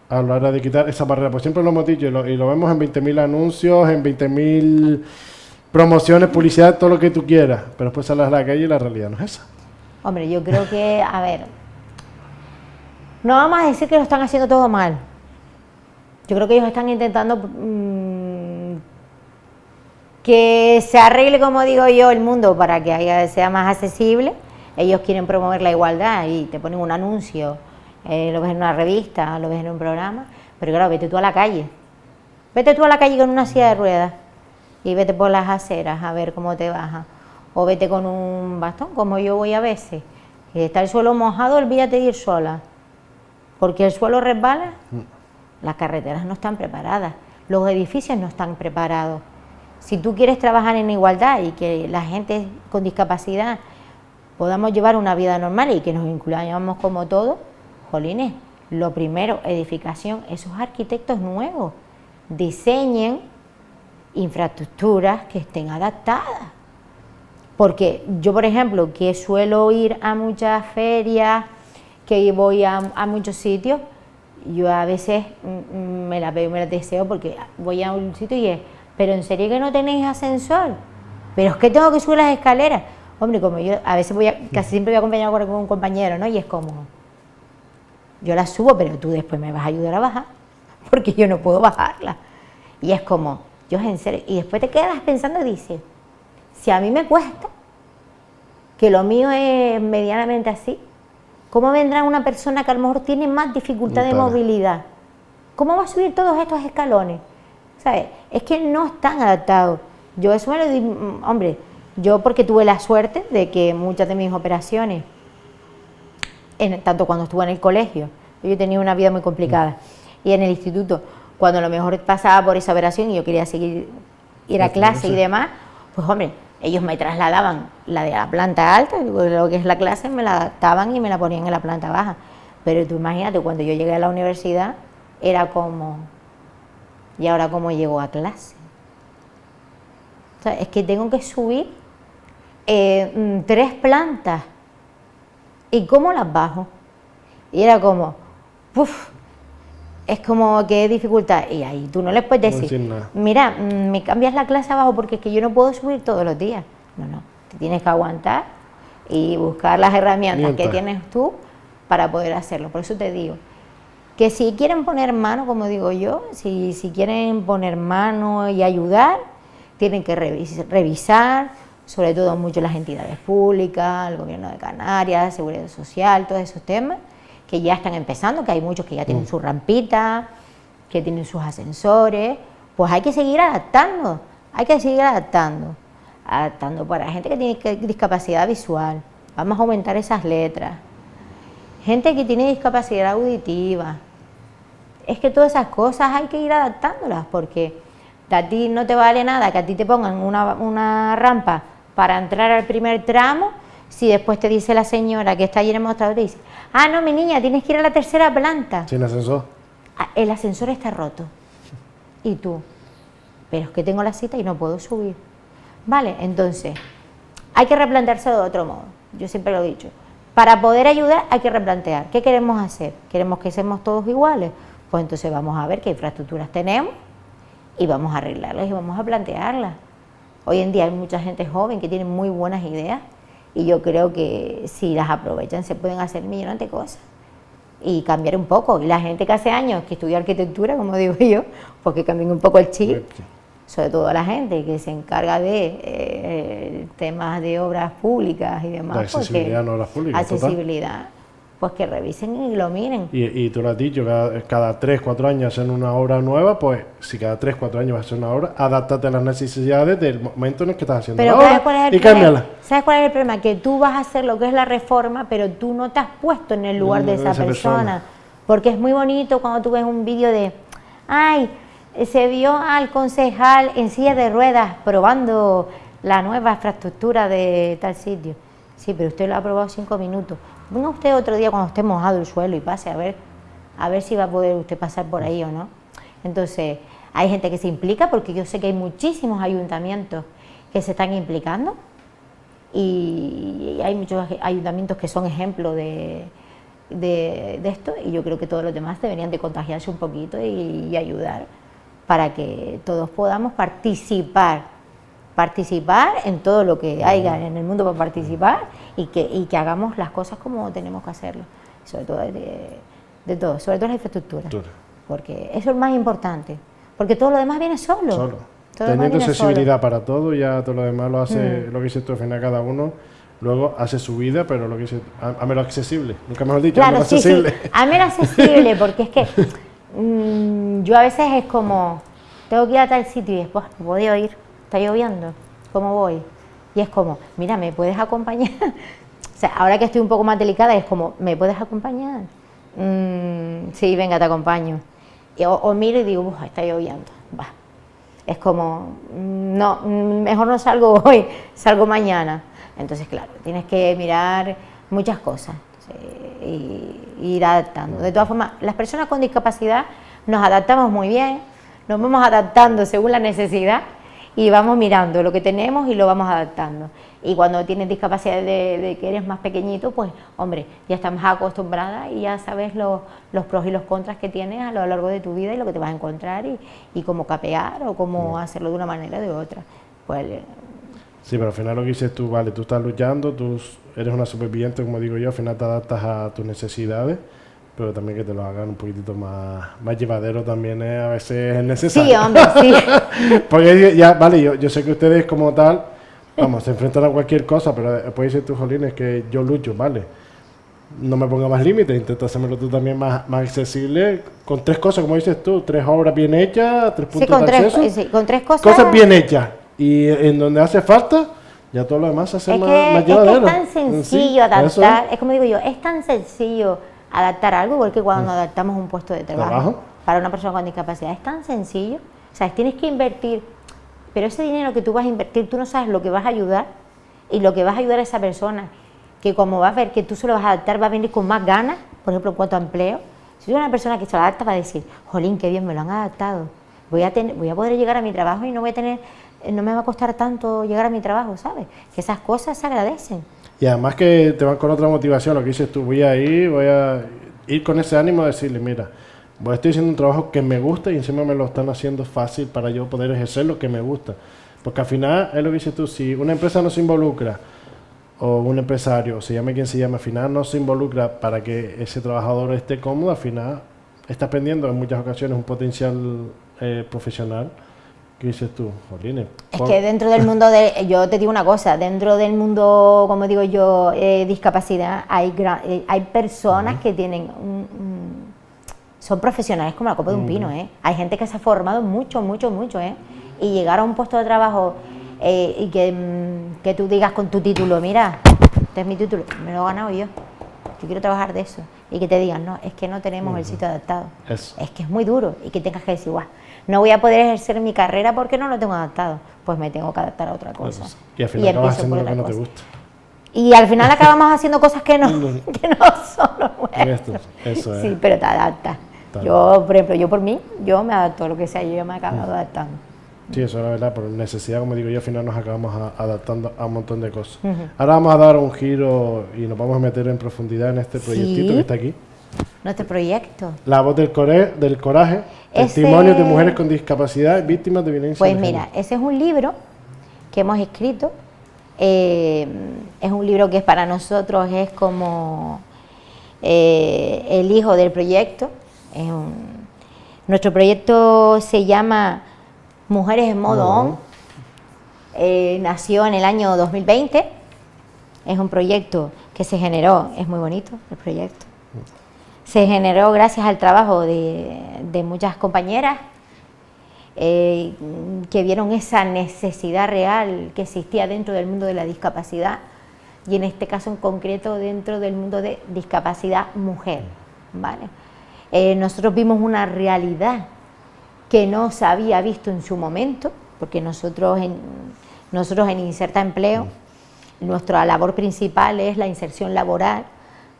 a la hora de quitar esa barrera? Pues siempre lo hemos dicho y lo vemos en 20.000 anuncios, en 20.000 promociones, publicidad, todo lo que tú quieras, pero después sales a la calle y la realidad no es esa. Hombre, yo creo que, a ver, no vamos a decir que lo están haciendo todo mal. Yo creo que ellos están intentando que se arregle, como digo yo, el mundo para que sea más accesible. Ellos quieren promover la igualdad y te ponen un anuncio, lo ves en una revista, lo ves en un programa, pero claro, vete tú a la calle. Vete tú a la calle con una silla de ruedas y vete por las aceras a ver cómo te baja. O vete con un bastón, como yo voy a veces. Si está el suelo mojado, olvídate de ir sola, porque el suelo resbala. Las carreteras no están preparadas, los edificios no están preparados. Si tú quieres trabajar en igualdad y que la gente con discapacidad podamos llevar una vida normal y que nos incluyamos como todos, jolines, lo primero, edificación, esos arquitectos nuevos, diseñen infraestructuras que estén adaptadas. Porque yo, por ejemplo, que suelo ir a muchas ferias, que voy a muchos sitios, yo a veces me la veo y me la deseo porque voy a un sitio y es, pero ¿en serio que no tenéis ascensor? Pero es que tengo que subir las escaleras. Hombre, como yo a veces casi siempre voy acompañado con un compañero, ¿no? Y es como, yo la subo, pero tú después me vas a ayudar a bajar, porque yo no puedo bajarla. Y es como, yo en serio, y después te quedas pensando y dices, si a mí me cuesta, que lo mío es medianamente así, ¿cómo vendrá una persona que a lo mejor tiene más dificultad de movilidad? ¿Cómo va a subir todos estos escalones? ¿Sabes? Es que no están adaptados. Yo eso me lo digo, hombre, yo porque tuve la suerte de que muchas de mis operaciones, tanto cuando estuve en el colegio, yo tenía una vida muy complicada, y en el instituto, cuando a lo mejor pasaba por esa operación y yo quería seguir, ir a clase y demás, pues hombre, ellos me trasladaban la de la planta alta, lo que es la clase, me la adaptaban y me la ponían en la planta baja. Pero tú imagínate, cuando yo llegué a la universidad, era como, ¿y ahora cómo llego a clase? O sea, es que tengo que subir 3 plantas. ¿Y cómo las bajo? Y era como, ¡puf! Es como que dificultad. Y ahí tú no les puedes decir, mira, me cambias la clase abajo porque es que yo no puedo subir todos los días. No, te tienes que aguantar y buscar las herramientas que tienes tú para poder hacerlo. Por eso te digo, que si quieren poner mano, como digo yo, si quieren poner mano y ayudar, tienen que revisar, sobre todo mucho las entidades públicas, el gobierno de Canarias, seguridad social, todos esos temas, que ya están empezando, que hay muchos que ya tienen su rampita, que tienen sus ascensores, pues hay que seguir adaptando, adaptando para gente que tiene discapacidad visual, vamos a aumentar esas letras, gente que tiene discapacidad auditiva, es que todas esas cosas hay que ir adaptándolas, porque a ti no te vale nada que a ti te pongan una rampa para entrar al primer tramo, si después te dice la señora que está allí en el mostrador, te dice, ah, no, mi niña, tienes que ir a la 3ª planta. ¿Sin ascensor? El ascensor está roto. Y tú, pero es que tengo la cita y no puedo subir. Vale, entonces, hay que replantearse de otro modo. Yo siempre lo he dicho. Para poder ayudar hay que replantear. ¿Qué queremos hacer? ¿Queremos que seamos todos iguales? Pues entonces vamos a ver qué infraestructuras tenemos y vamos a arreglarlas y vamos a plantearlas. Hoy en día hay mucha gente joven que tiene muy buenas ideas y yo creo que si las aprovechan se pueden hacer millones de cosas y cambiar un poco. Y la gente que hace años que estudió arquitectura, como digo yo, pues que cambien un poco el chip, sobre todo la gente que se encarga de temas de obras públicas y demás. La accesibilidad en obras públicas. Accesibilidad. Pues que revisen y lo miren. Y tú lo has dicho, cada 3, 4 años hacen una obra nueva, pues si cada 3, 4 años vas a hacer una obra, adáptate a las necesidades del momento en el que estás haciendo la obra y cámbiala. ¿Sabes cuál es el problema? Que tú vas a hacer lo que es la reforma, pero tú no te has puesto en el lugar de esa persona. Porque es muy bonito cuando tú ves un vídeo de, ay, se vio al concejal en silla de ruedas probando la nueva infraestructura de tal sitio. Sí, pero usted lo ha probado 5 minutos. Venga usted otro día cuando esté mojado el suelo y pase a ver si va a poder usted pasar por ahí o no. Entonces, hay gente que se implica, porque yo sé que hay muchísimos ayuntamientos que se están implicando y hay muchos ayuntamientos que son ejemplos de esto, y yo creo que todos los demás deberían de contagiarse un poquito y ayudar para que todos podamos participar en todo lo que haya en el mundo para participar y que hagamos las cosas como tenemos que hacerlo, sobre todo de todo, sobre todo la infraestructura, porque eso es lo más importante, porque todo lo demás viene solo. Teniendo accesibilidad para todo, ya todo lo demás lo hace, lo que dices tú, al final cada uno luego hace su vida, pero lo que dice, a menos accesible, nunca mejor dicho, claro, a menos accesible. Sí, a menos accesible, porque es que yo a veces es como, tengo que ir a tal sitio y después no puedo ir, está lloviendo, ¿cómo voy? Y es como, mira, ¿me puedes acompañar? O sea, ahora que estoy un poco más delicada es como, ¿me puedes acompañar? Sí, venga, te acompaño. O miro y digo, está lloviendo, va. Es como, no, mejor no salgo hoy, salgo mañana. Entonces, claro, tienes que mirar muchas cosas y ir adaptando. De todas formas, las personas con discapacidad nos adaptamos muy bien, nos vamos adaptando según la necesidad y vamos mirando lo que tenemos y lo vamos adaptando. Y cuando tienes discapacidad de que eres más pequeñito, pues, hombre, ya estás más acostumbrada y ya sabes los pros y los contras que tienes a lo largo de tu vida y lo que te vas a encontrar y cómo capear o cómo hacerlo de una manera o de otra. Pues, sí, pero al final lo que dices tú, vale, tú estás luchando, tú eres una superviviente, como digo yo, al final te adaptas a tus necesidades, pero también que te lo hagan un poquitito más llevadero también a veces es necesario. Sí, hombre, sí. Porque ya, vale, yo sé que ustedes como tal, vamos, se enfrentan a cualquier cosa, pero después dices tú, Jolín, es que yo lucho, vale. No me ponga más límites, intenta hacérmelo tú también más accesible, con 3 cosas, como dices tú, 3 obras bien hechas, 3 puntos de acceso. Sí, con 3 cosas. Cosas bien hechas. Y en donde hace falta, ya todo lo demás se hace más llevadero. Es que es tan sencillo adaptar, es como digo yo, es tan sencillo adaptar algo, igual que cuando adaptamos un puesto de trabajo para una persona con discapacidad, es tan sencillo, o sea, tienes que invertir, pero ese dinero que tú vas a invertir, tú no sabes lo que vas a ayudar y lo que vas a ayudar a esa persona, que como va a ver que tú se lo vas a adaptar, va a venir con más ganas, por ejemplo, en cuanto a empleo. Si tú eres una persona que se lo adapta, va a decir, jolín, qué bien, me lo han adaptado, voy a poder llegar a mi trabajo y no me va a costar tanto llegar a mi trabajo, ¿sabes? Que esas cosas se agradecen. Y además que te van con otra motivación, lo que dices tú, voy a ir con ese ánimo de decirle, mira, estoy haciendo un trabajo que me gusta y encima me lo están haciendo fácil para yo poder ejercer lo que me gusta. Porque al final, es lo que dices tú, si una empresa no se involucra, o un empresario, se llame quien se llame, al final no se involucra para que ese trabajador esté cómodo, al final estás perdiendo en muchas ocasiones un potencial profesional. ¿Qué dices tú, Jolines? Es que dentro del mundo yo te digo una cosa, dentro del mundo, como digo yo, discapacidad, hay personas que tienen son profesionales como la copa de un pino, ¿eh? Hay gente que se ha formado mucho, ¿eh? Y llegar a un puesto de trabajo y que tú digas con tu título, mira, este es mi título, me lo he ganado yo quiero trabajar de eso, y que te digan, no, es que no tenemos el sitio adaptado, es que es muy duro, y que tengas que decir, guau, no voy a poder ejercer mi carrera porque no lo tengo adaptado, pues me tengo que adaptar a otra cosa. Y al final acabas haciendo lo que no te gusta. Y al final acabamos haciendo cosas que no son lo nuestro. Eso es. Sí, pero te adaptas. Yo, por ejemplo, por mí, yo me adapto a lo que sea, yo me acabo adaptando. Sí, eso es la verdad, por necesidad, como digo yo, al final nos acabamos adaptando a un montón de cosas. Ahora vamos a dar un giro y nos vamos a meter en profundidad en este proyectito que está aquí. Nuestro proyecto. La voz del coraje, testimonios de mujeres con discapacidad víctimas de violencia. Pues mira, ese es un libro que hemos escrito, es un libro que para nosotros es como el hijo del proyecto. Nuestro proyecto se llama Mujeres en Modo ON, nació en el año 2020, es un proyecto que se generó, es muy bonito el proyecto, se generó gracias al trabajo de muchas compañeras que vieron esa necesidad real que existía dentro del mundo de la discapacidad y en este caso en concreto dentro del mundo de discapacidad mujer, ¿vale? Nosotros vimos una realidad que no se había visto en su momento, porque nosotros en Inserta Empleo, nuestra labor principal es la inserción laboral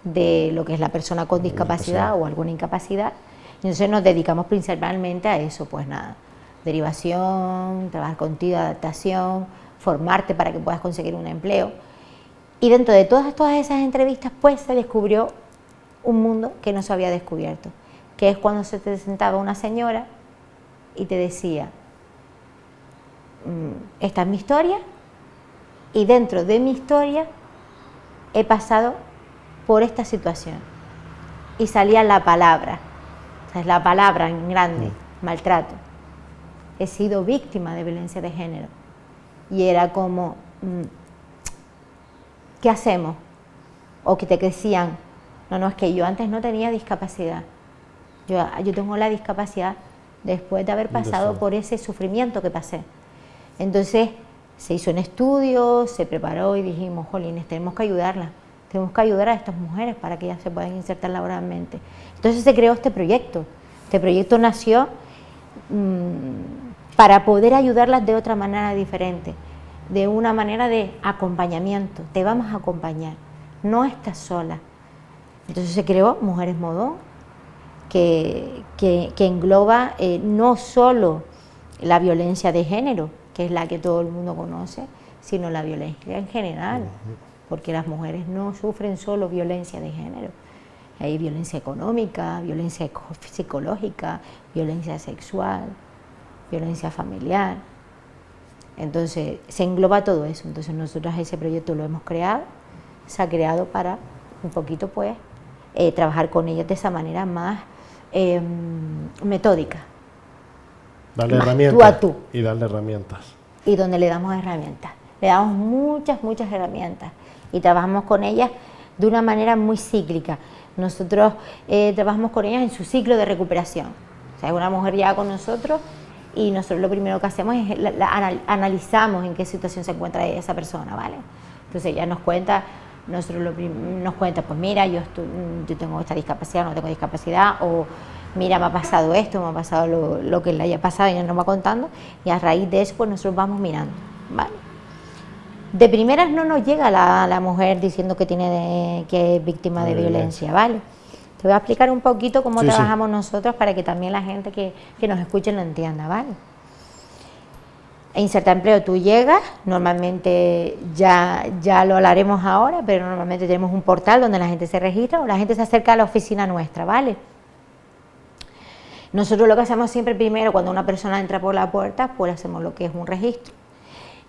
de lo que es la persona con discapacidad o alguna incapacidad. Entonces nos dedicamos principalmente a eso, pues nada, derivación, trabajar contigo, adaptación, formarte para que puedas conseguir un empleo. Y dentro de todas esas entrevistas, pues se descubrió un mundo que no se había descubierto, que es cuando se te sentaba una señora y te decía, esta es mi historia, y dentro de mi historia he pasado por esta situación. Y salía la palabra, o sea, la palabra en grande, maltrato. He sido víctima de violencia de género. Y era como, ¿qué hacemos? O que te decían, no, es que yo antes no tenía discapacidad. Yo tengo la discapacidad después de haber pasado por ese sufrimiento que pasé. Entonces se hizo un estudio, se preparó y dijimos, jolines, tenemos que ayudarla. Tenemos que ayudar a estas mujeres para que ellas se puedan insertar laboralmente. Entonces se creó este proyecto. Este proyecto nació para poder ayudarlas de otra manera diferente, de una manera de acompañamiento. Te vamos a acompañar, no estás sola. Entonces se creó Mujeres Modón, que engloba no solo la violencia de género, que es la que todo el mundo conoce, sino la violencia en general, porque las mujeres no sufren solo violencia de género. Hay violencia económica, violencia psicológica, violencia sexual, violencia familiar. Entonces se engloba todo eso. Entonces nosotros ese proyecto lo hemos creado, se ha creado para un poquito pues trabajar con ellas de esa manera más metódica. Darle más herramientas. Tú a tú. Y darle herramientas. Y donde le damos herramientas. Le damos muchas herramientas. Y trabajamos con ellas de una manera muy cíclica. Nosotros trabajamos con ellas en su ciclo de recuperación. O sea, es una mujer ya con nosotros y nosotros lo primero que hacemos es analizamos en qué situación se encuentra esa persona, ¿vale? Entonces ella nos cuenta, nos cuenta, pues mira, yo tengo esta discapacidad, no tengo discapacidad, o mira, me ha pasado esto, me ha pasado lo que le haya pasado y ella nos va contando, y a raíz de eso pues nosotros vamos mirando, ¿vale? De primeras no nos llega la mujer diciendo que que es víctima de violencia, ¿vale? Te voy a explicar un poquito cómo trabajamos nosotros para que también la gente que nos escuche lo entienda, ¿vale? En Inserta Empleo tú llegas, normalmente ya lo hablaremos ahora, pero normalmente tenemos un portal donde la gente se registra o la gente se acerca a la oficina nuestra, ¿vale? Nosotros lo que hacemos siempre primero, cuando una persona entra por la puerta, pues hacemos lo que es un registro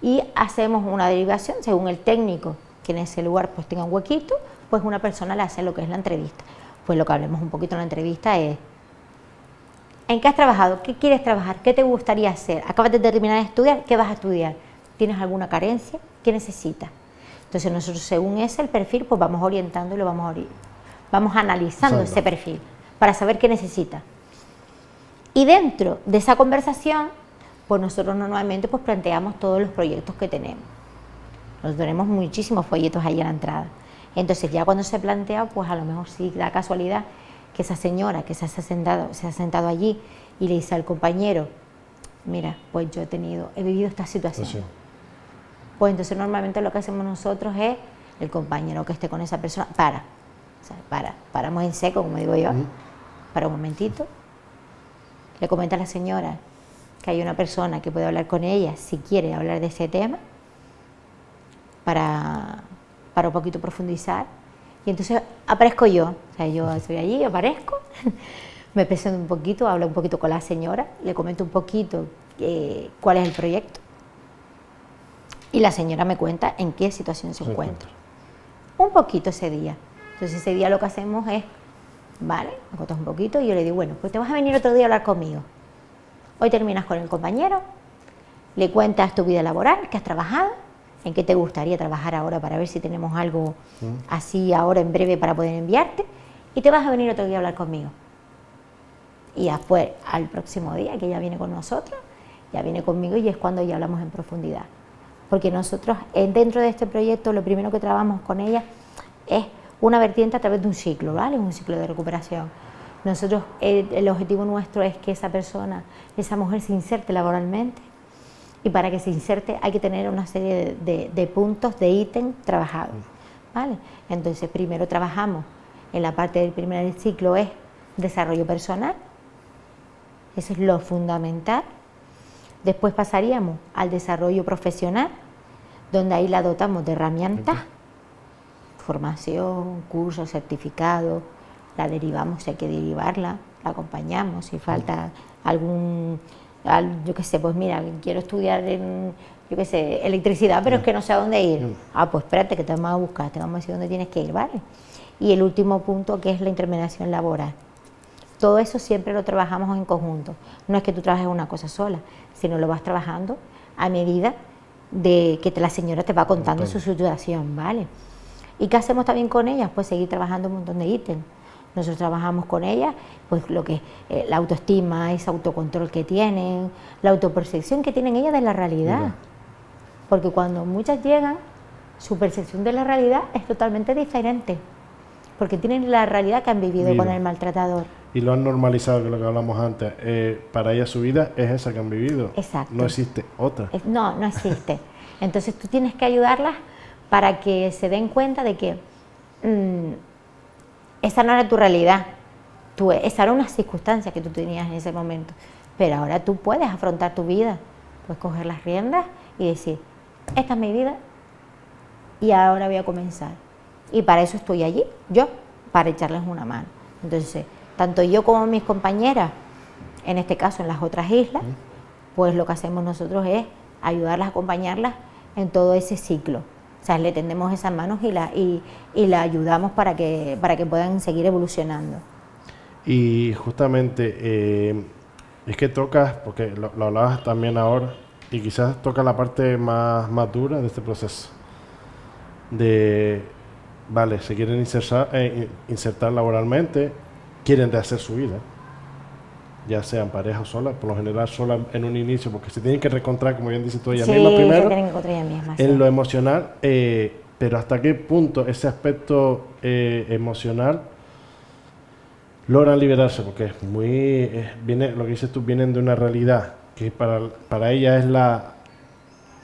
y hacemos una derivación según el técnico que en ese lugar pues tenga un huequito, pues una persona le hace lo que es la entrevista. Pues lo que hablemos un poquito en la entrevista es: ¿en qué has trabajado? ¿Qué quieres trabajar? ¿Qué te gustaría hacer? ¿Acabas de terminar de estudiar? ¿Qué vas a estudiar? ¿Tienes alguna carencia? ¿Qué necesitas? Entonces nosotros según ese el perfil pues vamos orientando y vamos analizando ese perfil para saber qué necesita. Y dentro de esa conversación pues nosotros normalmente pues planteamos todos los proyectos que tenemos. Nosotros tenemos muchísimos folletos ahí en la entrada. Entonces ya cuando se plantea pues a lo mejor sí da casualidad que esa señora que se ha sentado allí y le dice al compañero: mira, pues yo he vivido esta situación. Sí. Pues entonces normalmente lo que hacemos nosotros es, el compañero que esté con esa persona, paramos en seco, como digo yo, para un momentito, le comenta a la señora que hay una persona que puede hablar con ella si quiere hablar de ese tema, para un poquito profundizar. Y entonces aparezco yo, o sea, yo estoy allí, aparezco, me presento un poquito, hablo un poquito con la señora, le comento un poquito cuál es el proyecto y la señora me cuenta en qué situación se encuentra. Un poquito ese día. Entonces ese día lo que hacemos es, vale, me cuentas un poquito y yo le digo: bueno, pues te vas a venir otro día a hablar conmigo. Hoy terminas con el compañero, le cuentas tu vida laboral, qué has trabajado, en qué te gustaría trabajar ahora para ver si tenemos algo así ahora en breve para poder enviarte, y te vas a venir otro día a hablar conmigo. Y después, al próximo día que ella viene con nosotros, ya viene conmigo y es cuando ya hablamos en profundidad. Porque nosotros dentro de este proyecto lo primero que trabajamos con ella es una vertiente a través de un ciclo, ¿vale? Un ciclo de recuperación. Nosotros, el objetivo nuestro es que esa persona, esa mujer se inserte laboralmente, y para que se inserte hay que tener una serie de puntos, de ítems trabajados, ¿vale? Entonces primero trabajamos en la parte del primer ciclo, es desarrollo personal, eso es lo fundamental. Después pasaríamos al desarrollo profesional, donde ahí la dotamos de herramientas, formación, cursos, certificados, la derivamos si hay que derivarla, la acompañamos si falta yo qué sé, pues mira, quiero estudiar yo qué sé, electricidad, pero es que no sé a dónde ir. Ah, pues espérate que te vamos a buscar, te vamos a decir dónde tienes que ir, ¿vale? Y el último punto, que es la intermediación laboral. Todo eso siempre lo trabajamos en conjunto. No es que tú trabajes una cosa sola, sino lo vas trabajando a medida de que la señora te va contando su situación, ¿vale? ¿Y qué hacemos también con ellas? Pues seguir trabajando un montón de ítems. Nosotros trabajamos con ellas, pues lo que es la autoestima, ese autocontrol que tienen, la autopercepción que tienen ellas de la realidad. Porque cuando muchas llegan, su percepción de la realidad es totalmente diferente, porque tienen la realidad que han vivido con el maltratador. Y lo han normalizado, que es lo que hablamos antes. Para ellas su vida es esa que han vivido. Exacto. No existe otra. No existe. Entonces tú tienes que ayudarlas para que se den cuenta de que esa no era tu realidad, esa era una circunstancia que tú tenías en ese momento, pero ahora tú puedes afrontar tu vida, puedes coger las riendas y decir, esta es mi vida y ahora voy a comenzar. Y para eso estoy allí, yo, para echarles una mano. Entonces, tanto yo como mis compañeras, en este caso en las otras islas, pues lo que hacemos nosotros es ayudarlas, acompañarlas en todo ese ciclo. O sea, le tendemos esas manos y la ayudamos para que puedan seguir evolucionando. Y justamente es que tocas, porque lo hablabas también ahora, y quizás toca la parte más dura de este proceso. Vale, se quieren insertar laboralmente, quieren rehacer su vida, ya sean pareja o sola, por lo general sola en un inicio, porque se tienen que reencontrar, como bien dices tú, ellas mismas primero, se tienen que encontrar ellas mismas, en lo emocional, pero hasta qué punto ese aspecto emocional logran liberarse, porque es viene, lo que dices tú, vienen de una realidad que para ella es la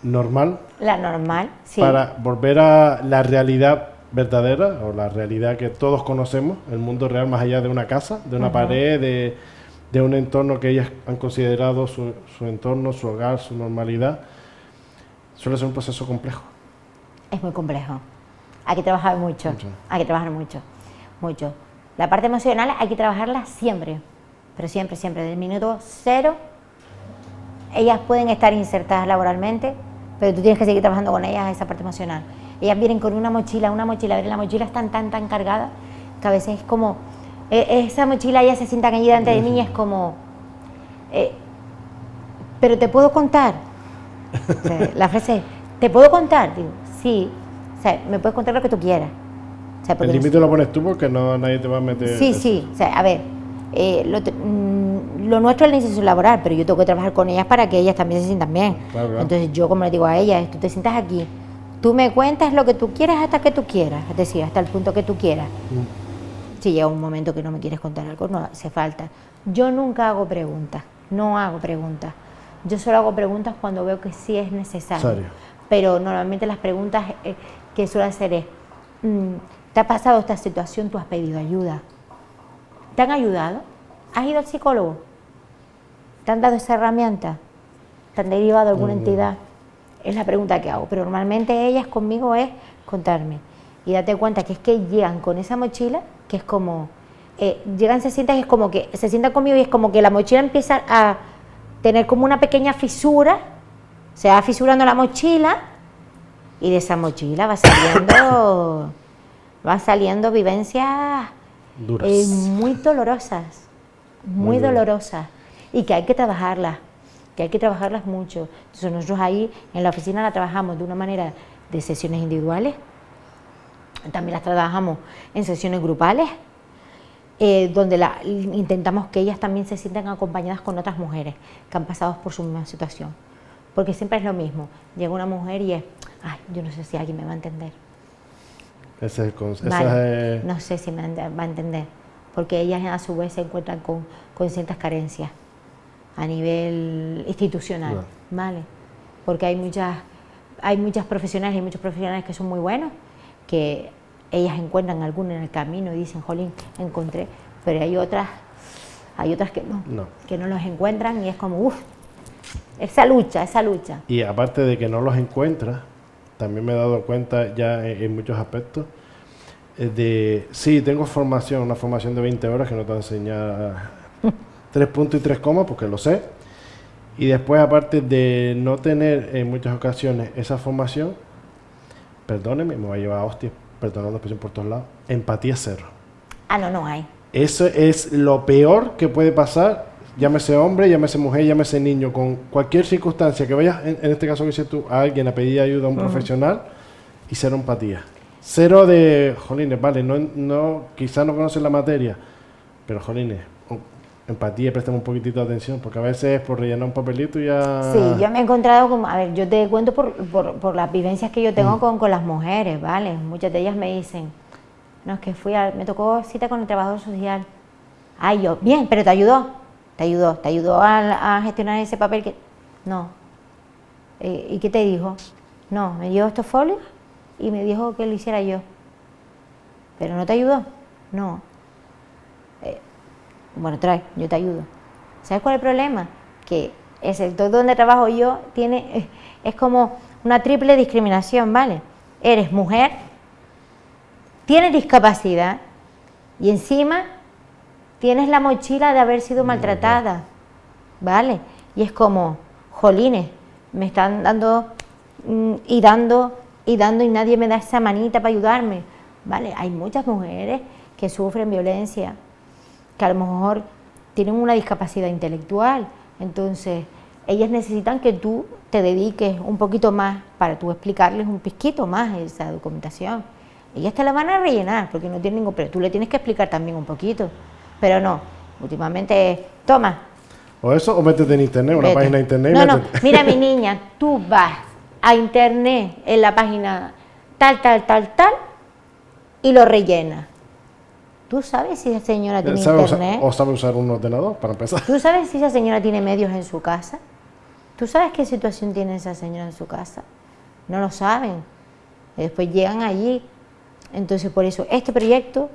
normal. La normal, sí. Para volver a la realidad verdadera, o la realidad que todos conocemos, el mundo real más allá de una casa, de una pared, de un entorno que ellas han considerado su entorno, su hogar, su normalidad, suele ser un proceso complejo. Es muy complejo. Hay que trabajar mucho. Hay que trabajar mucho. La parte emocional hay que trabajarla siempre, pero siempre, desde el minuto cero. Ellas pueden estar insertadas laboralmente, pero tú tienes que seguir trabajando con ellas esa parte emocional. Ellas vienen con una mochila, la mochila es tan cargada que a veces es como, esa mochila ellas se sientan allí delante de mí y es como, pero te puedo contar. O sea, la frase, ¿te puedo contar? Digo, sí, o sea, me puedes contar lo que tú quieras. O sea, el límite lo pones tú porque nadie te va a meter. Sí, o sea, a ver, lo nuestro es la inserción laboral, pero yo tengo que trabajar con ellas para que ellas también se sientan bien. Claro. Entonces yo, como les digo a ellas, tú te sientas aquí, tú me cuentas lo que tú quieras hasta que tú quieras, es decir, hasta el punto que tú quieras. Si llega un momento que no me quieres contar algo, no hace falta. Yo nunca hago preguntas, no hago preguntas. Yo solo hago preguntas cuando veo que sí es necesario. Pero normalmente las preguntas que suelo hacer es, ¿te ha pasado esta situación? ¿Tú has pedido ayuda? ¿Te han ayudado? ¿Has ido al psicólogo? ¿Te han dado esa herramienta? ¿Te han derivado a alguna entidad? Es la pregunta que hago, pero normalmente ellas conmigo es contarme. Y date cuenta que es que llegan con esa mochila, que es como, llegan, se sientan, y es como que se sientan conmigo y es como que la mochila empieza a tener como una pequeña fisura, se va fisurando la mochila y de esa mochila van saliendo vivencias duras, muy dolorosas, muy dolorosas, y que hay que trabajarlas mucho. Entonces nosotros ahí en la oficina la trabajamos de una manera de sesiones individuales, también las trabajamos en sesiones grupales, donde intentamos que ellas también se sientan acompañadas con otras mujeres que han pasado por su misma situación, porque siempre es lo mismo, llega una mujer y es, ay, yo no sé si alguien me va a entender. Ese es el concepto. Vale, no sé si me va a entender. porque ellas a su vez se encuentran con ciertas carencias a nivel institucional, Claro. ¿vale? Porque hay muchas profesionales y muchos profesionales que son muy buenos, que ellas encuentran alguno en el camino y dicen, jolín, encontré, pero hay otras que no los encuentran y es como, uff, esa lucha. Y aparte de que no los encuentras, también me he dado cuenta ya en muchos aspectos, sí, tengo formación, una formación de 20 horas que no te va a enseñar 3 puntos y 3 comas, porque lo sé. Y después, aparte de no tener en muchas ocasiones esa formación, perdóneme, me va a llevar a hostia, perdonando la expresión por todos lados, empatía cero. No hay. Eso es lo peor que puede pasar, llámese hombre, llámese mujer, llámese niño, con cualquier circunstancia que vayas, en este caso que dices tú, a alguien a pedir ayuda a un profesional, y cero empatía. Cero de, jolines, vale, quizás no conoces la materia, pero jolines, empatía, préstame un poquitito de atención, porque a veces por rellenar un papelito ya... Sí, yo me he encontrado con, a ver, yo te cuento por las vivencias que yo tengo con las mujeres, ¿vale? Muchas de ellas me dicen, no, es que me tocó cita con el trabajador social. Ay, yo, bien, pero te ayudó a gestionar ese papel que... No. ¿Y qué te dijo? No, me dio estos folios y me dijo que lo hiciera yo. ¿Pero no te ayudó? No. Bueno, trae, yo te ayudo. ¿Sabes cuál es el problema? Que el sector donde trabajo yo es como una triple discriminación, ¿vale? Eres mujer, tienes discapacidad y encima tienes la mochila de haber sido maltratada, ¿vale? Y es como, jolines, me están dando y nadie me da esa manita para ayudarme, ¿vale? Hay muchas mujeres que sufren violencia, que a lo mejor tienen una discapacidad intelectual, entonces ellas necesitan que tú te dediques un poquito más para tú explicarles un poquito más esa documentación. Ellas te la van a rellenar porque no tienen ningún, pero tú le tienes que explicar también un poquito, pero no, últimamente, toma. O eso, o métete en internet, una página de internet. No, mira mi niña, tú vas a internet en la página tal, y lo rellenas. ¿Tú sabes si esa señora tiene internet? ¿O sabe usar un ordenador, para empezar? ¿Tú sabes si esa señora tiene medios en su casa? ¿Tú sabes qué situación tiene esa señora en su casa? No lo saben. Y después llegan allí. Entonces, por eso, este proyecto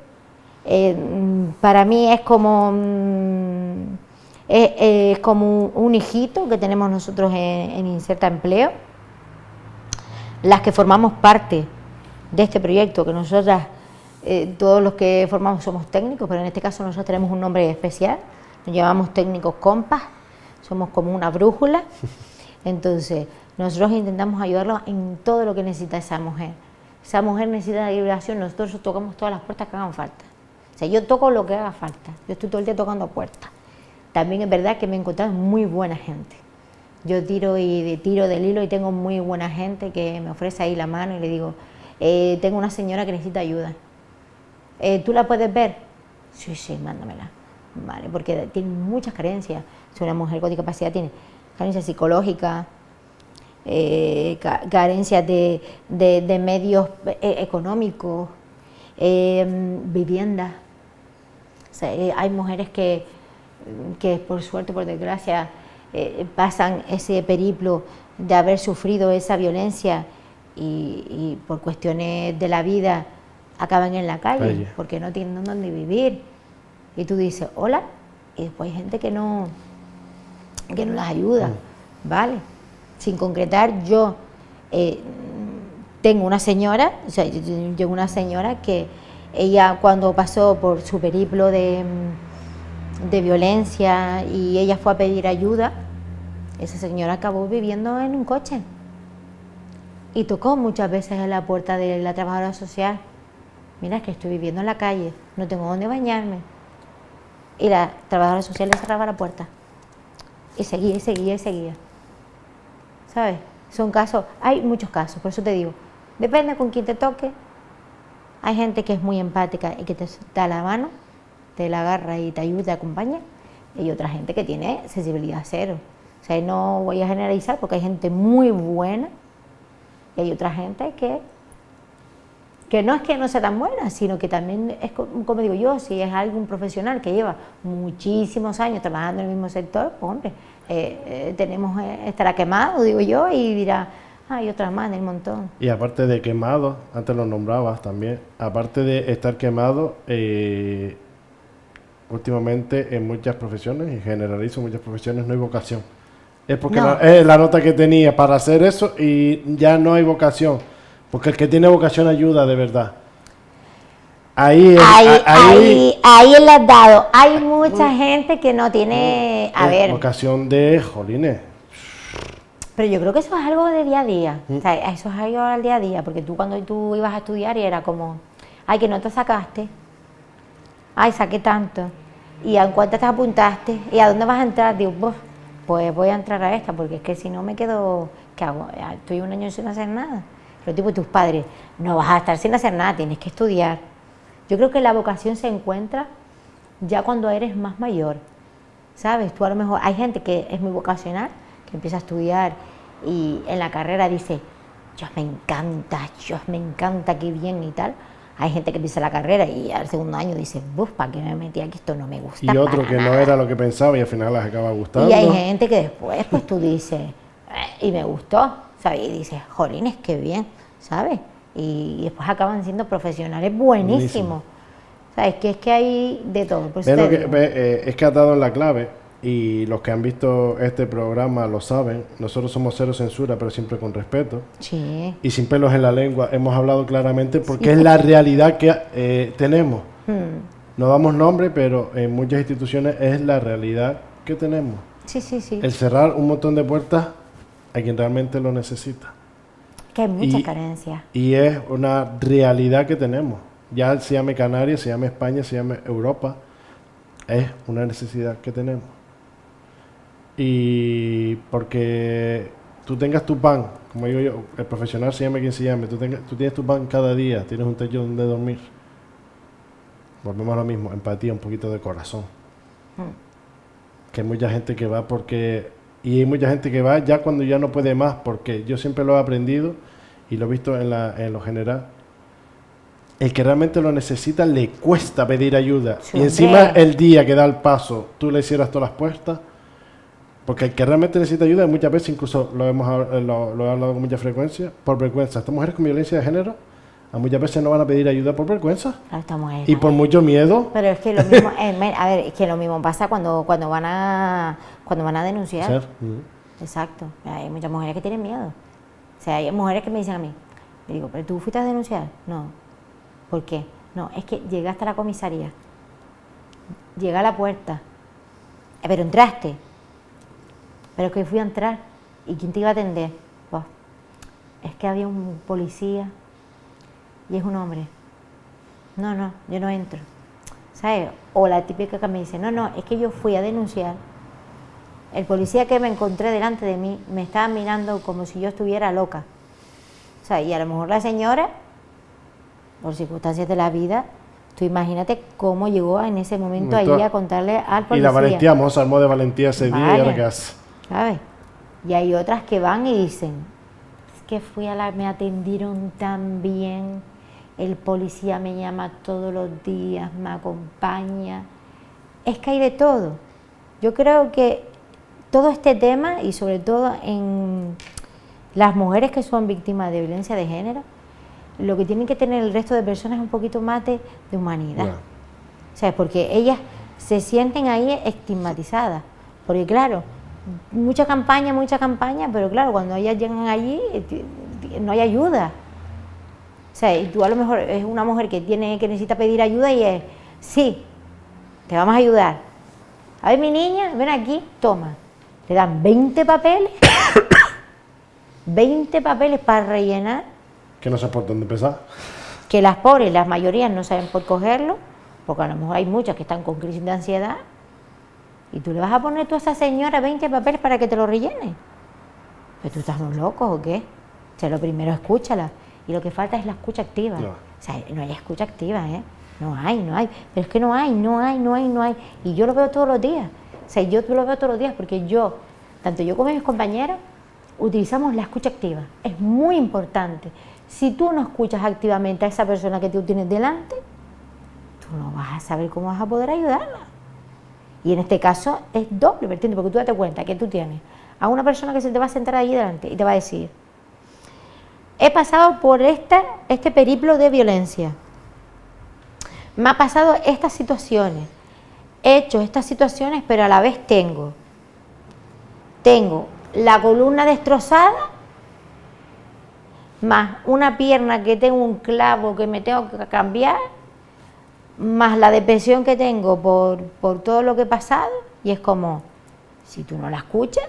para mí es como un hijito que tenemos nosotros en Inserta Empleo. Las que formamos parte de este proyecto, que nosotras, todos los que formamos somos técnicos, pero en este caso nosotros tenemos un nombre especial, nos llamamos técnicos compas, somos como una brújula. Entonces, nosotros intentamos ayudarlos en todo lo que necesita esa mujer. Esa mujer necesita liberación, nosotros tocamos todas las puertas que hagan falta. O sea, yo toco lo que haga falta, yo estoy todo el día tocando puertas. También es verdad que me he encontrado muy buena gente. Yo tiro del hilo y tengo muy buena gente que me ofrece ahí la mano y le digo, tengo una señora que necesita ayuda. ¿Tú la puedes ver? Sí, mándamela. Vale, porque tiene muchas carencias. Si una mujer con discapacidad tiene carencias psicológicas, carencias de medios económicos, vivienda. O sea, hay mujeres que por suerte, por desgracia, pasan ese periplo de haber sufrido esa violencia y por cuestiones de la vida acaban en la calle porque no tienen dónde vivir. Y tú dices, hola, y después hay gente que no las ayuda, ¿vale? Sin concretar, yo tengo una señora, o sea, yo tengo una señora que ella cuando pasó por su periplo de violencia y ella fue a pedir ayuda, esa señora acabó viviendo en un coche y tocó muchas veces a la puerta de la trabajadora social. Mira, es que estoy viviendo en la calle, no tengo dónde bañarme. Y la trabajadora social le cerraba la puerta y seguía. ¿Sabes? Son casos, hay muchos casos, por eso te digo, depende con quién te toque. Hay gente que es muy empática y que te da la mano, te la agarra y te ayuda, te acompaña, y hay otra gente que tiene sensibilidad cero. O sea, no voy a generalizar porque hay gente muy buena y hay otra gente que que no es que no sea tan buena, sino que también es como digo yo, si es algún profesional que lleva muchísimos años trabajando en el mismo sector, pues hombre, estará quemado, digo yo, y dirá, hay otras más del montón. Y aparte de quemado, antes lo nombrabas también, aparte de estar quemado, últimamente en muchas profesiones, y generalizo muchas profesiones, no hay vocación. Es porque No. es la nota que tenía para hacer eso y ya no hay vocación. Porque el que tiene vocación ayuda de verdad. Ahí le has dado. Hay mucha gente que no tiene, a ver, vocación de jolines. pero yo creo que eso es algo de día a día. O sea, eso es algo del día a día, porque tú cuando tú ibas a estudiar y era como, ay, que no te sacaste, ay, saqué tanto, y a cuántas te apuntaste, y a dónde vas a entrar, digo, pues voy a entrar a esta, porque es que si no me quedo, ¿qué hago? Estoy un año sin hacer nada. Pero tipo tus padres, no vas a estar sin hacer nada, tienes que estudiar. Yo creo que la vocación se encuentra ya cuando eres más mayor, ¿sabes? Tú a lo mejor, hay gente que es muy vocacional, que empieza a estudiar y en la carrera dice, Dios me encanta, qué bien y tal. Hay gente que empieza la carrera y al segundo año dice, buf, ¿para qué me metí aquí? Esto no me gusta. Y otro para que nada. no era lo que pensaba y al final les acaba gustando. Y hay gente que después, pues tú dices, y me gustó, ¿sabes? Y dices, jolines, qué bien, ¿sabes? Y después acaban siendo profesionales buenísimos. ¿Sabes? Que es que hay de todo. Por eso te digo. Es que has dado en la clave y los que han visto este programa lo saben. Nosotros somos cero censura, pero siempre con respeto. Sí. Y sin pelos en la lengua. Hemos hablado claramente porque es la realidad que tenemos. No damos nombre, pero en muchas instituciones es la realidad que tenemos. Sí. El cerrar un montón de puertas a quien realmente lo necesita. Que hay mucha carencia. Y es una realidad que tenemos. Ya se llame Canarias, se llame España, se llame Europa. Es una necesidad que tenemos. Y porque tú tengas tu pan, como digo yo, el profesional se llame quien se llame, tú tienes tu pan cada día, tienes un techo donde dormir. Volvemos a lo mismo, empatía, un poquito de corazón. Que hay mucha gente que va porque... Y hay mucha gente que va ya cuando ya no puede más, porque yo siempre lo he aprendido y lo he visto en lo general. El que realmente lo necesita le cuesta pedir ayuda. Sí, y encima hombre. el día que da el paso, tú le cierras todas las puertas. Porque el que realmente necesita ayuda, muchas veces, incluso lo he hablado con mucha frecuencia, por vergüenza. Estas mujeres con violencia de género, a muchas veces no van a pedir ayuda por vergüenza. Claro, estamos ahí, Y por mucho miedo. Pero es que lo mismo, a ver, es que lo mismo pasa cuando van a denunciar. Exacto. Hay muchas mujeres que tienen miedo. O sea, hay mujeres que me dicen a mí, le digo, ¿pero tú fuiste a denunciar? No. ¿Por qué? No, es que llegué hasta la comisaría. Llegué a la puerta. Pero entraste. Pero que fui a entrar. ¿Y quién te iba a atender? Pues, es que había un policía y es un hombre. No, yo no entro. ¿Sabes? O la típica que me dice, no, es que yo fui a denunciar. El policía que me encontré delante de mí me estaba mirando como si yo estuviera loca. O sea, y a lo mejor la señora, por circunstancias de la vida, tú imagínate cómo llegó en ese momento allí a contarle al policía. Y la valentía, Moza armó de valentía ese día y ahora qué hace. ¿Sabes? Y hay otras que van y dicen, es que me atendieron tan bien, el policía me llama todos los días, me acompaña. Es que hay de todo. Yo creo que todo este tema, y sobre todo en las mujeres que son víctimas de violencia de género, lo que tienen que tener el resto de personas es un poquito más de humanidad. Yeah. ¿Sabes? Porque ellas se sienten ahí estigmatizadas. Porque claro, mucha campaña, pero claro, cuando ellas llegan allí no hay ayuda. O sea, y tú a lo mejor es una mujer que necesita pedir ayuda y es, sí, te vamos a ayudar. A ver, mi niña, ven aquí, toma. Le dan 20 papeles, 20 papeles para rellenar. Que no sé por dónde empezar. Que las pobres, las mayorías no saben por cogerlo, porque a lo mejor hay muchas que están con crisis de ansiedad. Y tú le vas a poner tú a esa señora 20 papeles para que te lo rellene. ¿Pero tú estás muy loco o qué? O sea, lo primero, escúchala. Y lo que falta es la escucha activa. No. O sea, no hay escucha activa, ¿eh? No hay. Pero es que no hay. Y yo lo veo todos los días. O sea, yo lo veo todos los días porque tanto yo como mis compañeros, utilizamos la escucha activa. Es muy importante. Si tú no escuchas activamente a esa persona que tú tienes delante, tú no vas a saber cómo vas a poder ayudarla. Y en este caso es doble vertiente, porque tú date cuenta que tú tienes a una persona que se te va a sentar ahí delante y te va a decir: he pasado por este periplo de violencia, me ha pasado estas situaciones, he hecho estas situaciones, pero a la vez tengo la columna destrozada, más una pierna que tengo un clavo que me tengo que cambiar, más la depresión que tengo por todo lo que he pasado. Y es como, si tú no la escuchas,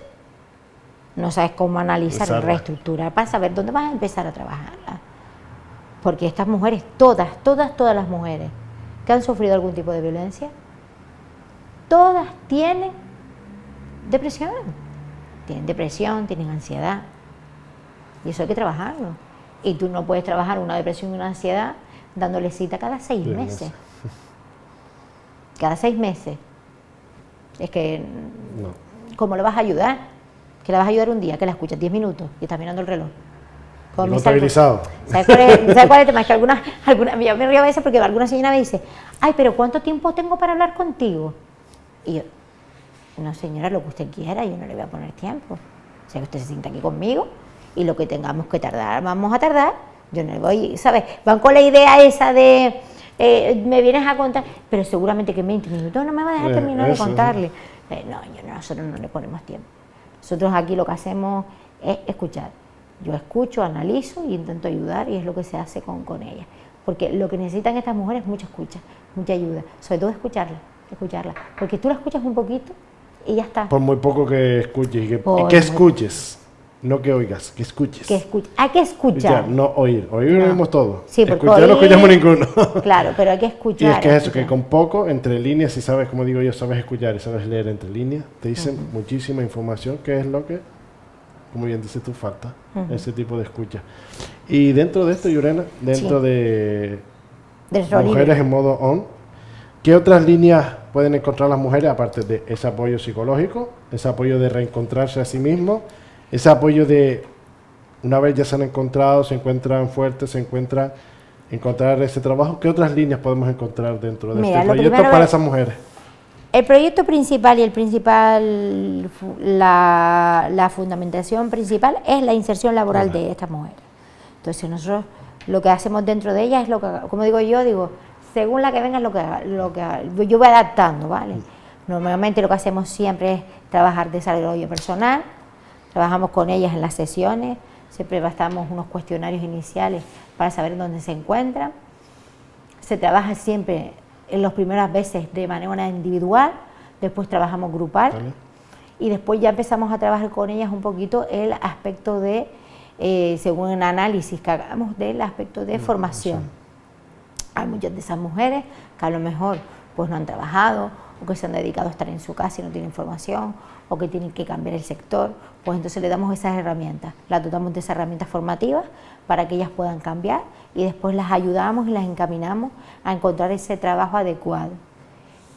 no sabes cómo analizar y reestructurar para saber dónde vas a empezar a trabajarla. Porque estas mujeres, todas las mujeres que han sufrido algún tipo de violencia, todas tienen depresión. Tienen depresión, tienen ansiedad. Y eso hay que trabajarlo. Y tú no puedes trabajar una depresión y una ansiedad dándole cita cada 6 meses. Cada 6 meses. Es que, ¿cómo le vas a ayudar? Que le vas a ayudar un día, que la escuchas 10 minutos y estás mirando el reloj. Contabilizado. ¿Sabes cuál es el tema? Es que yo me río a veces porque alguna señora me dice: ay, pero ¿cuánto tiempo tengo para hablar contigo? Y yo: no, señora, lo que usted quiera, yo no le voy a poner tiempo. O sea, que usted se sienta aquí conmigo y lo que tengamos que tardar, vamos a tardar. Yo no le voy, ¿sabes? Van con la idea esa de, me vienes a contar, pero seguramente que en 20 minutos no me va a dejar terminar de contarle. Nosotros no le ponemos tiempo. Nosotros aquí lo que hacemos es escuchar. Yo escucho, analizo y intento ayudar, y es lo que se hace con ellas. Porque lo que necesitan estas mujeres es mucha escucha, mucha ayuda. Sobre todo escucharla. Porque tú la escuchas un poquito y ya está. Por muy poco que escuches. Y que escuches. No que oigas, que escuches. Hay que escuchar. No oír. Oír oímos todo. Sí, escuchar no escuchamos ninguno. Claro, pero hay que escuchar. Y es que es eso, que con poco, entre líneas, si sabes, como digo yo, sabes escuchar y sabes leer entre líneas, te dicen muchísima información, que es lo que, como bien dices tú, falta. Ese tipo de escucha. Y dentro de esto, Llurena, dentro de Mujeres en Modo On, ¿qué otras líneas pueden encontrar las mujeres, aparte de ese apoyo psicológico, ese apoyo de reencontrarse a sí mismos, ese apoyo de, una vez ya se han encontrado, se encuentran fuertes, encontrar ese trabajo? ¿Qué otras líneas podemos encontrar dentro de este proyecto para esas mujeres? El proyecto principal la fundamentación principal es la inserción laboral de estas mujeres. Entonces nosotros lo que hacemos dentro de ellas es lo que, como digo yo, según la que venga, lo que yo voy adaptando, ¿vale? Normalmente lo que hacemos siempre es trabajar desarrollo personal, trabajamos con ellas en las sesiones, siempre bastamos unos cuestionarios iniciales para saber dónde se encuentran. Se trabaja siempre en las primeras veces de manera individual, después trabajamos grupal, y después ya empezamos a trabajar con ellas un poquito el aspecto de, según el análisis que hagamos, del aspecto de formación. Hay muchas de esas mujeres que a lo mejor pues no han trabajado, o que se han dedicado a estar en su casa y no tienen formación, o que tienen que cambiar el sector, pues entonces le damos esas herramientas, las dotamos de esas herramientas formativas para que ellas puedan cambiar, y después las ayudamos y las encaminamos a encontrar ese trabajo adecuado.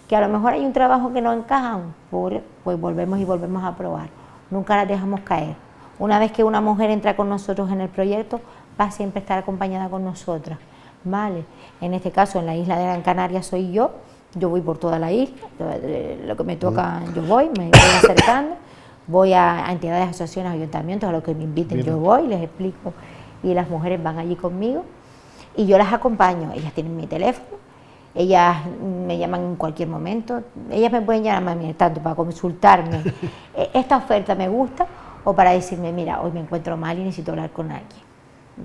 Que a lo mejor hay un trabajo que no encaja, pues volvemos a probar, nunca las dejamos caer. Una vez que una mujer entra con nosotros en el proyecto, va a siempre estar acompañada con nosotras, ¿vale? En este caso, en la isla de Gran Canaria soy yo voy por toda la isla, lo que me toca yo me voy acercando, voy a entidades, asociaciones, ayuntamientos, a los que me inviten yo voy, les explico, y las mujeres van allí conmigo y yo las acompaño. Ellas tienen mi teléfono, ellas me llaman en cualquier momento, ellas me pueden llamar tanto para consultarme, esta oferta me gusta, o para decirme, mira, hoy me encuentro mal y necesito hablar con alguien,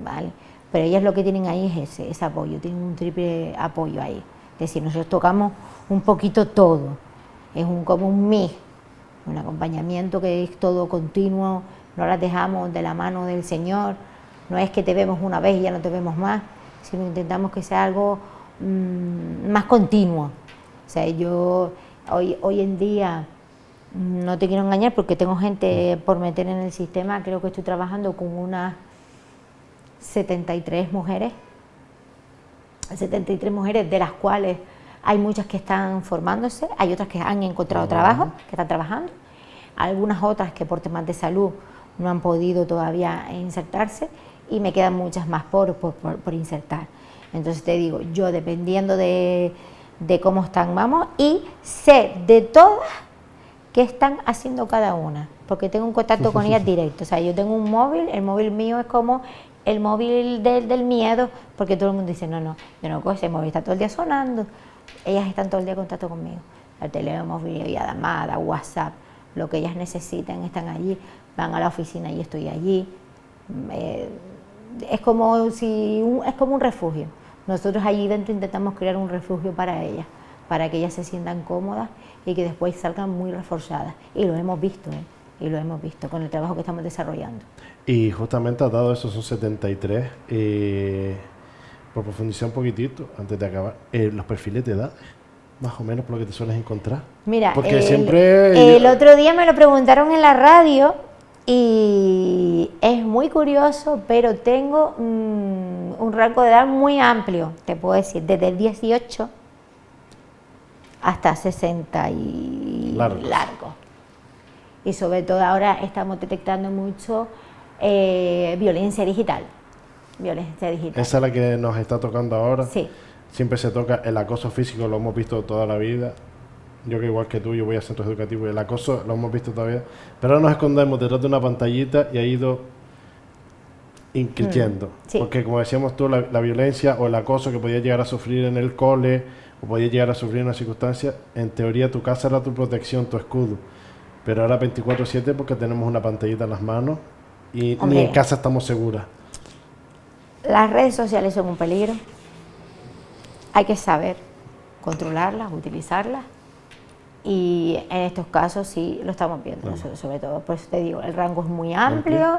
¿vale? Pero ellas lo que tienen ahí es ese apoyo, tienen un triple apoyo ahí. Es decir, nosotros tocamos un poquito todo, es como un mix, un acompañamiento que es todo continuo, no las dejamos de la mano del Señor, no es que te vemos una vez y ya no te vemos más, sino intentamos que sea algo más continuo. O sea, yo hoy en día, no te quiero engañar porque tengo gente por meter en el sistema, creo que estoy trabajando con unas 73 mujeres, de las cuales hay muchas que están formándose, hay otras que han encontrado trabajo, que están trabajando, algunas otras que por temas de salud no han podido todavía insertarse, y me quedan muchas más por insertar. Entonces te digo, yo dependiendo de cómo están, vamos, y sé de todas qué están haciendo cada una, porque tengo un contacto con ellas directo. O sea, yo tengo un móvil, el móvil mío es como el móvil del miedo, porque todo el mundo dice, no, yo no cojo ese móvil, está todo el día sonando. Ellas están todo el día en contacto conmigo. El teléfono, videollamada, WhatsApp, lo que ellas necesitan, están allí, van a la oficina y estoy allí. Es como un refugio. Nosotros allí dentro intentamos crear un refugio para ellas, para que ellas se sientan cómodas y que después salgan muy reforzadas. Y lo hemos visto, y lo hemos visto con el trabajo que estamos desarrollando. Y justamente has dado esos son 73, por profundizar un poquitito, antes de acabar, los perfiles de edad, más o menos por lo que te sueles encontrar. Mira, porque siempre... el otro día me lo preguntaron en la radio y es muy curioso, pero tengo un rango de edad muy amplio, te puedo decir, desde el 18 hasta 60 y largo. Y sobre todo ahora estamos detectando mucho violencia digital. Esa es la que nos está tocando ahora. Sí. Siempre se toca el acoso físico, lo hemos visto toda la vida. Yo que igual que tú, yo voy a centros educativos y el acoso lo hemos visto todavía. Pero ahora nos escondemos detrás de una pantallita y ha ido increciendo. Sí. Porque como decíamos tú, la violencia o el acoso que podías llegar a sufrir en el cole o podías llegar a sufrir en una circunstancia, en teoría tu casa era tu protección, tu escudo. Pero ahora 24/7 porque tenemos una pantallita en las manos y ni en casa estamos seguras. Las redes sociales son un peligro. Hay que saber controlarlas, utilizarlas. Y en estos casos sí lo estamos viendo, sobre todo. Por eso te digo, el rango es muy amplio.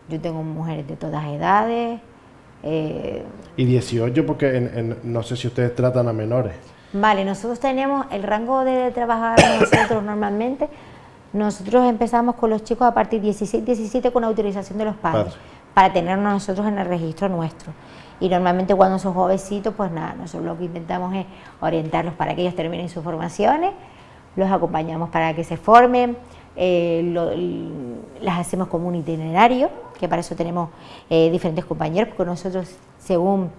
Yo tengo mujeres de todas edades. Y 18 porque no sé si ustedes tratan a menores. Vale, nosotros tenemos el rango de trabajar nosotros normalmente. Nosotros empezamos con los chicos a partir de 16, 17 con autorización de los padres, para tenernos nosotros en el registro nuestro. Y normalmente cuando son jovencitos, pues nada, nosotros lo que intentamos es orientarlos para que ellos terminen sus formaciones, los acompañamos para que se formen, las hacemos como un itinerario, que para eso tenemos diferentes compañeros, porque nosotros según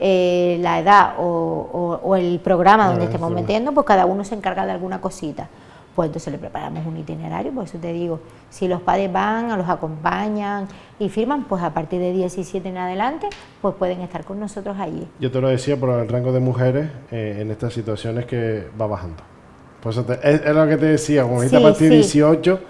la edad o el programa donde estemos metiendo, pues cada uno se encarga de alguna cosita. Pues entonces le preparamos un itinerario, por eso te digo, si los padres van, los acompañan y firman, pues a partir de 17 en adelante, pues pueden estar con nosotros allí. Yo te lo decía por el rango de mujeres en estas situaciones que va bajando. Por eso es lo que te decía, como a partir de 18,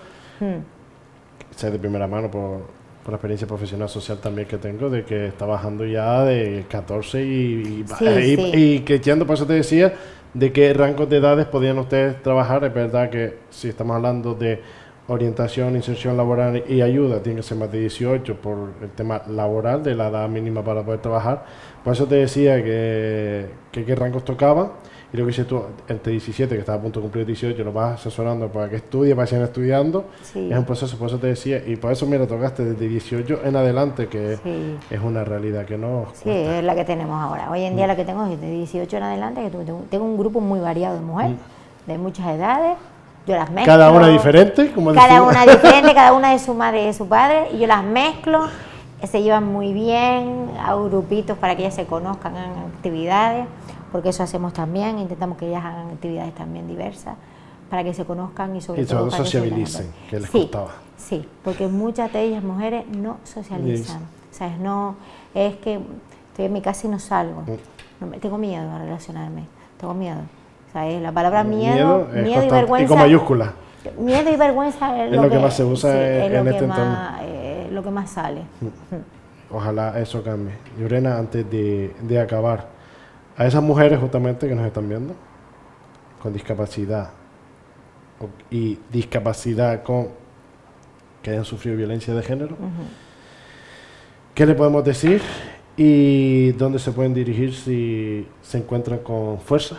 sé de primera mano por la experiencia profesional social también que tengo, de que está bajando ya de 14 y creciendo, por eso te decía, de qué rangos de edades podían ustedes trabajar. Es verdad que si estamos hablando de orientación, inserción laboral y ayuda, tiene que ser más de 18 por el tema laboral, de la edad mínima para poder trabajar. Por eso te decía que qué rangos tocaban. Y lo que dices tú, entre 17, que estaba a punto de cumplir 18, lo vas asesorando para que estudie, para que sigan estudiando. Sí. Es un proceso, por eso te decía, y por eso, mira, tocaste desde 18 en adelante, que es una realidad que no... Sí, es la que tenemos ahora. Hoy en día la que tengo es de 18 en adelante, que tengo un grupo muy variado de mujeres, de muchas edades. Yo las mezclo. ¿Cada una diferente? Cada una diferente, cada una de su madre y de su padre, y yo las mezclo, se llevan muy bien, a grupitos para que ellas se conozcan, hagan actividades, porque eso hacemos también, intentamos que ellas hagan actividades también diversas, para que se conozcan y sobre todo para sociabilicen, que les gustaba. Sí, porque muchas de ellas mujeres no socializan, ¿sabes? No, es que estoy en mi casa y no salgo, tengo miedo a relacionarme, tengo miedo. ¿Sabes? La palabra miedo y vergüenza. Y con mayúsculas. Miedo y vergüenza es lo que más se usa en este entorno. Lo que más sale. Ojalá eso cambie. Llurena, antes de acabar, a esas mujeres justamente que nos están viendo, con discapacidad y discapacidad que hayan sufrido violencia de género, ¿qué le podemos decir y dónde se pueden dirigir si se encuentran con fuerza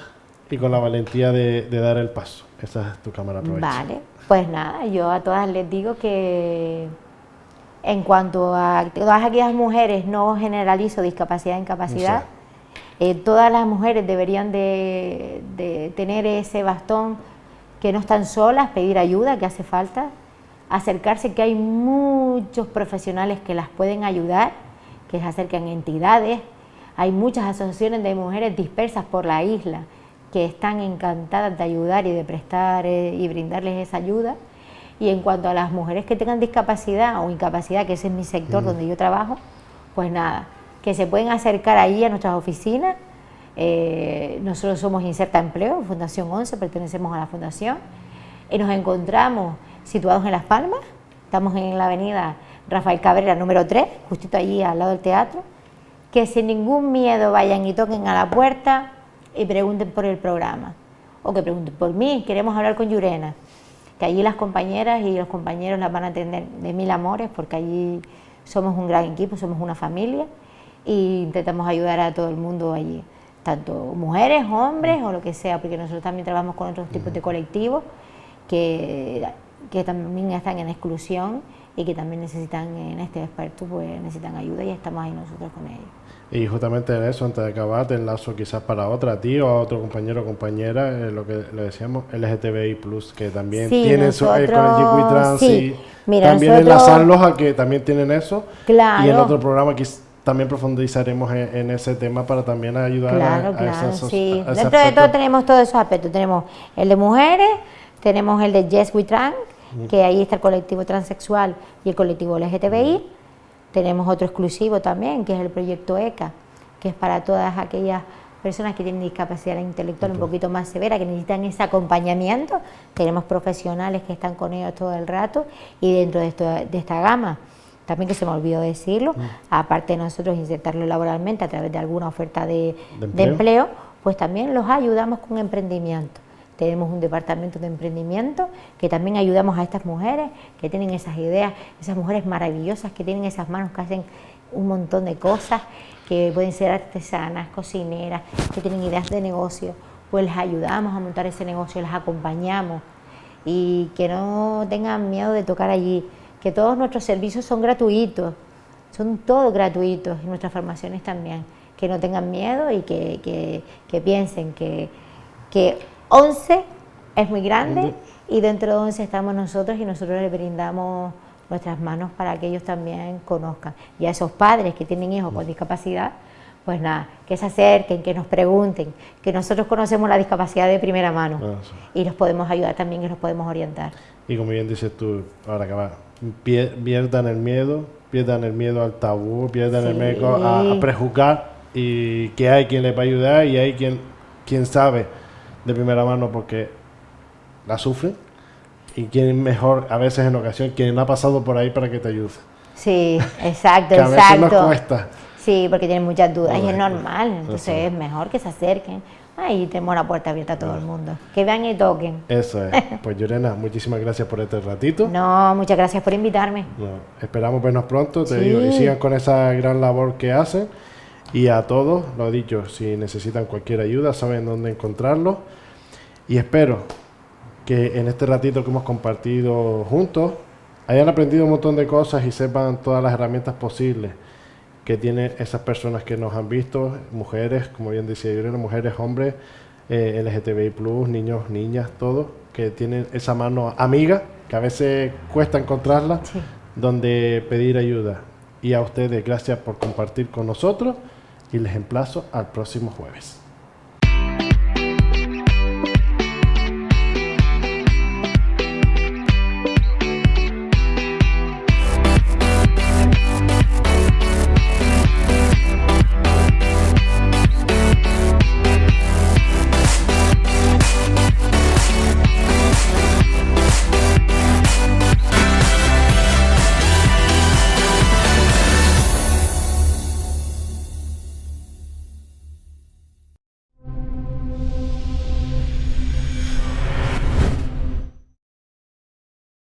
y con la valentía de dar el paso? Esa es tu cámara, aprovecha. Vale, pues nada, yo a todas les digo que en cuanto a todas aquellas mujeres, no generalizo discapacidad e incapacidad, todas las mujeres deberían de tener ese bastón, que no están solas, pedir ayuda, que hace falta, acercarse, que hay muchos profesionales que las pueden ayudar, que se acerquen entidades. Hay muchas asociaciones de mujeres dispersas por la isla que están encantadas de ayudar y de prestar y brindarles esa ayuda. Y en cuanto a las mujeres que tengan discapacidad o incapacidad, que ese es mi sector donde yo trabajo, pues nada, que se pueden acercar allí a nuestras oficinas. Nosotros somos Inserta Empleo, Fundación 11, pertenecemos a la fundación. Nos encontramos situados en Las Palmas, estamos en la avenida Rafael Cabrera número 3, justito allí al lado del teatro. Que sin ningún miedo vayan y toquen a la puerta y pregunten por el programa, o que pregunten por mí, queremos hablar con Llurena, que allí las compañeras y los compañeros las van a atender de mil amores, porque allí somos un gran equipo, somos una familia, y intentamos ayudar a todo el mundo allí, tanto mujeres, hombres o lo que sea, porque nosotros también trabajamos con otros tipos de colectivos que también están en exclusión y que también necesitan, en este experto, pues necesitan ayuda, y estamos ahí nosotros con ellos. Y justamente en eso, antes de acabar, te enlazo quizás para otra, a ti o a otro compañero o compañera, lo que le decíamos, LGTBI+, que también Sí, tienen con el GQ Trans, sí. Mira, también enlazarlos a que también tienen eso. Claro. Y en otro programa también profundizaremos en ese tema para también ayudar a esos, sí. a ese Dentro de aspecto. todo tenemos todos esos aspectos. Tenemos el de mujeres, tenemos el de Yes We Trans, que ahí está el colectivo transexual y el colectivo LGTBI. Tenemos otro exclusivo también, que es el proyecto ECA, que es para todas aquellas personas que tienen discapacidad intelectual un poquito más severa, que necesitan ese acompañamiento. Tenemos profesionales que están con ellos todo el rato, y dentro de esta gama, también, que se me olvidó decirlo, aparte de nosotros insertarlo laboralmente a través de alguna oferta de empleo, pues también los ayudamos con emprendimiento. Tenemos un departamento de emprendimiento que también ayudamos a estas mujeres que tienen esas ideas, esas mujeres maravillosas que tienen esas manos que hacen un montón de cosas, que pueden ser artesanas, cocineras, que tienen ideas de negocio. Pues les ayudamos a montar ese negocio, les acompañamos, y que no tengan miedo de tocar allí, que todos nuestros servicios son gratuitos, son todos gratuitos, y nuestras formaciones también, que no tengan miedo y que piensen que 11 es muy grande, y dentro de 11 estamos nosotros, y nosotros les brindamos nuestras manos para que ellos también conozcan. Y a esos padres que tienen hijos con discapacidad, pues nada, que se acerquen, que nos pregunten, que nosotros conocemos la discapacidad de primera mano, y los podemos ayudar también, y los podemos orientar. Y como bien dices tú, ahora acabar, pierdan el miedo al tabú, pierdan el miedo a prejuzgar, y que hay quien les va a ayudar, y hay quien sabe de primera mano porque la sufren, y quien mejor, a veces en ocasión, quien ha pasado por ahí para que te ayude. Sí, exacto, que a veces nos cuesta. Sí, porque tienen muchas dudas, y es Correcto. normal, entonces es mejor que se acerquen. Ahí tenemos la puerta abierta a todo el mundo, que vean y toquen. Eso es. Pues Llurena, muchísimas gracias por este ratito. No, muchas gracias por invitarme. No, esperamos vernos pronto, te Sí. digo, y sigan con esa gran labor que hacen. Y a todos, lo dicho, si necesitan cualquier ayuda, saben dónde encontrarlo. Y espero que en este ratito que hemos compartido juntos hayan aprendido un montón de cosas y sepan todas las herramientas posibles que tienen esas personas que nos han visto, mujeres, como bien decía Llurena, mujeres, hombres, LGTBI+, niños, niñas, todos, que tienen esa mano amiga, que a veces cuesta encontrarla, Sí. donde pedir ayuda. Y a ustedes, gracias por compartir con nosotros, y les emplazo al próximo jueves.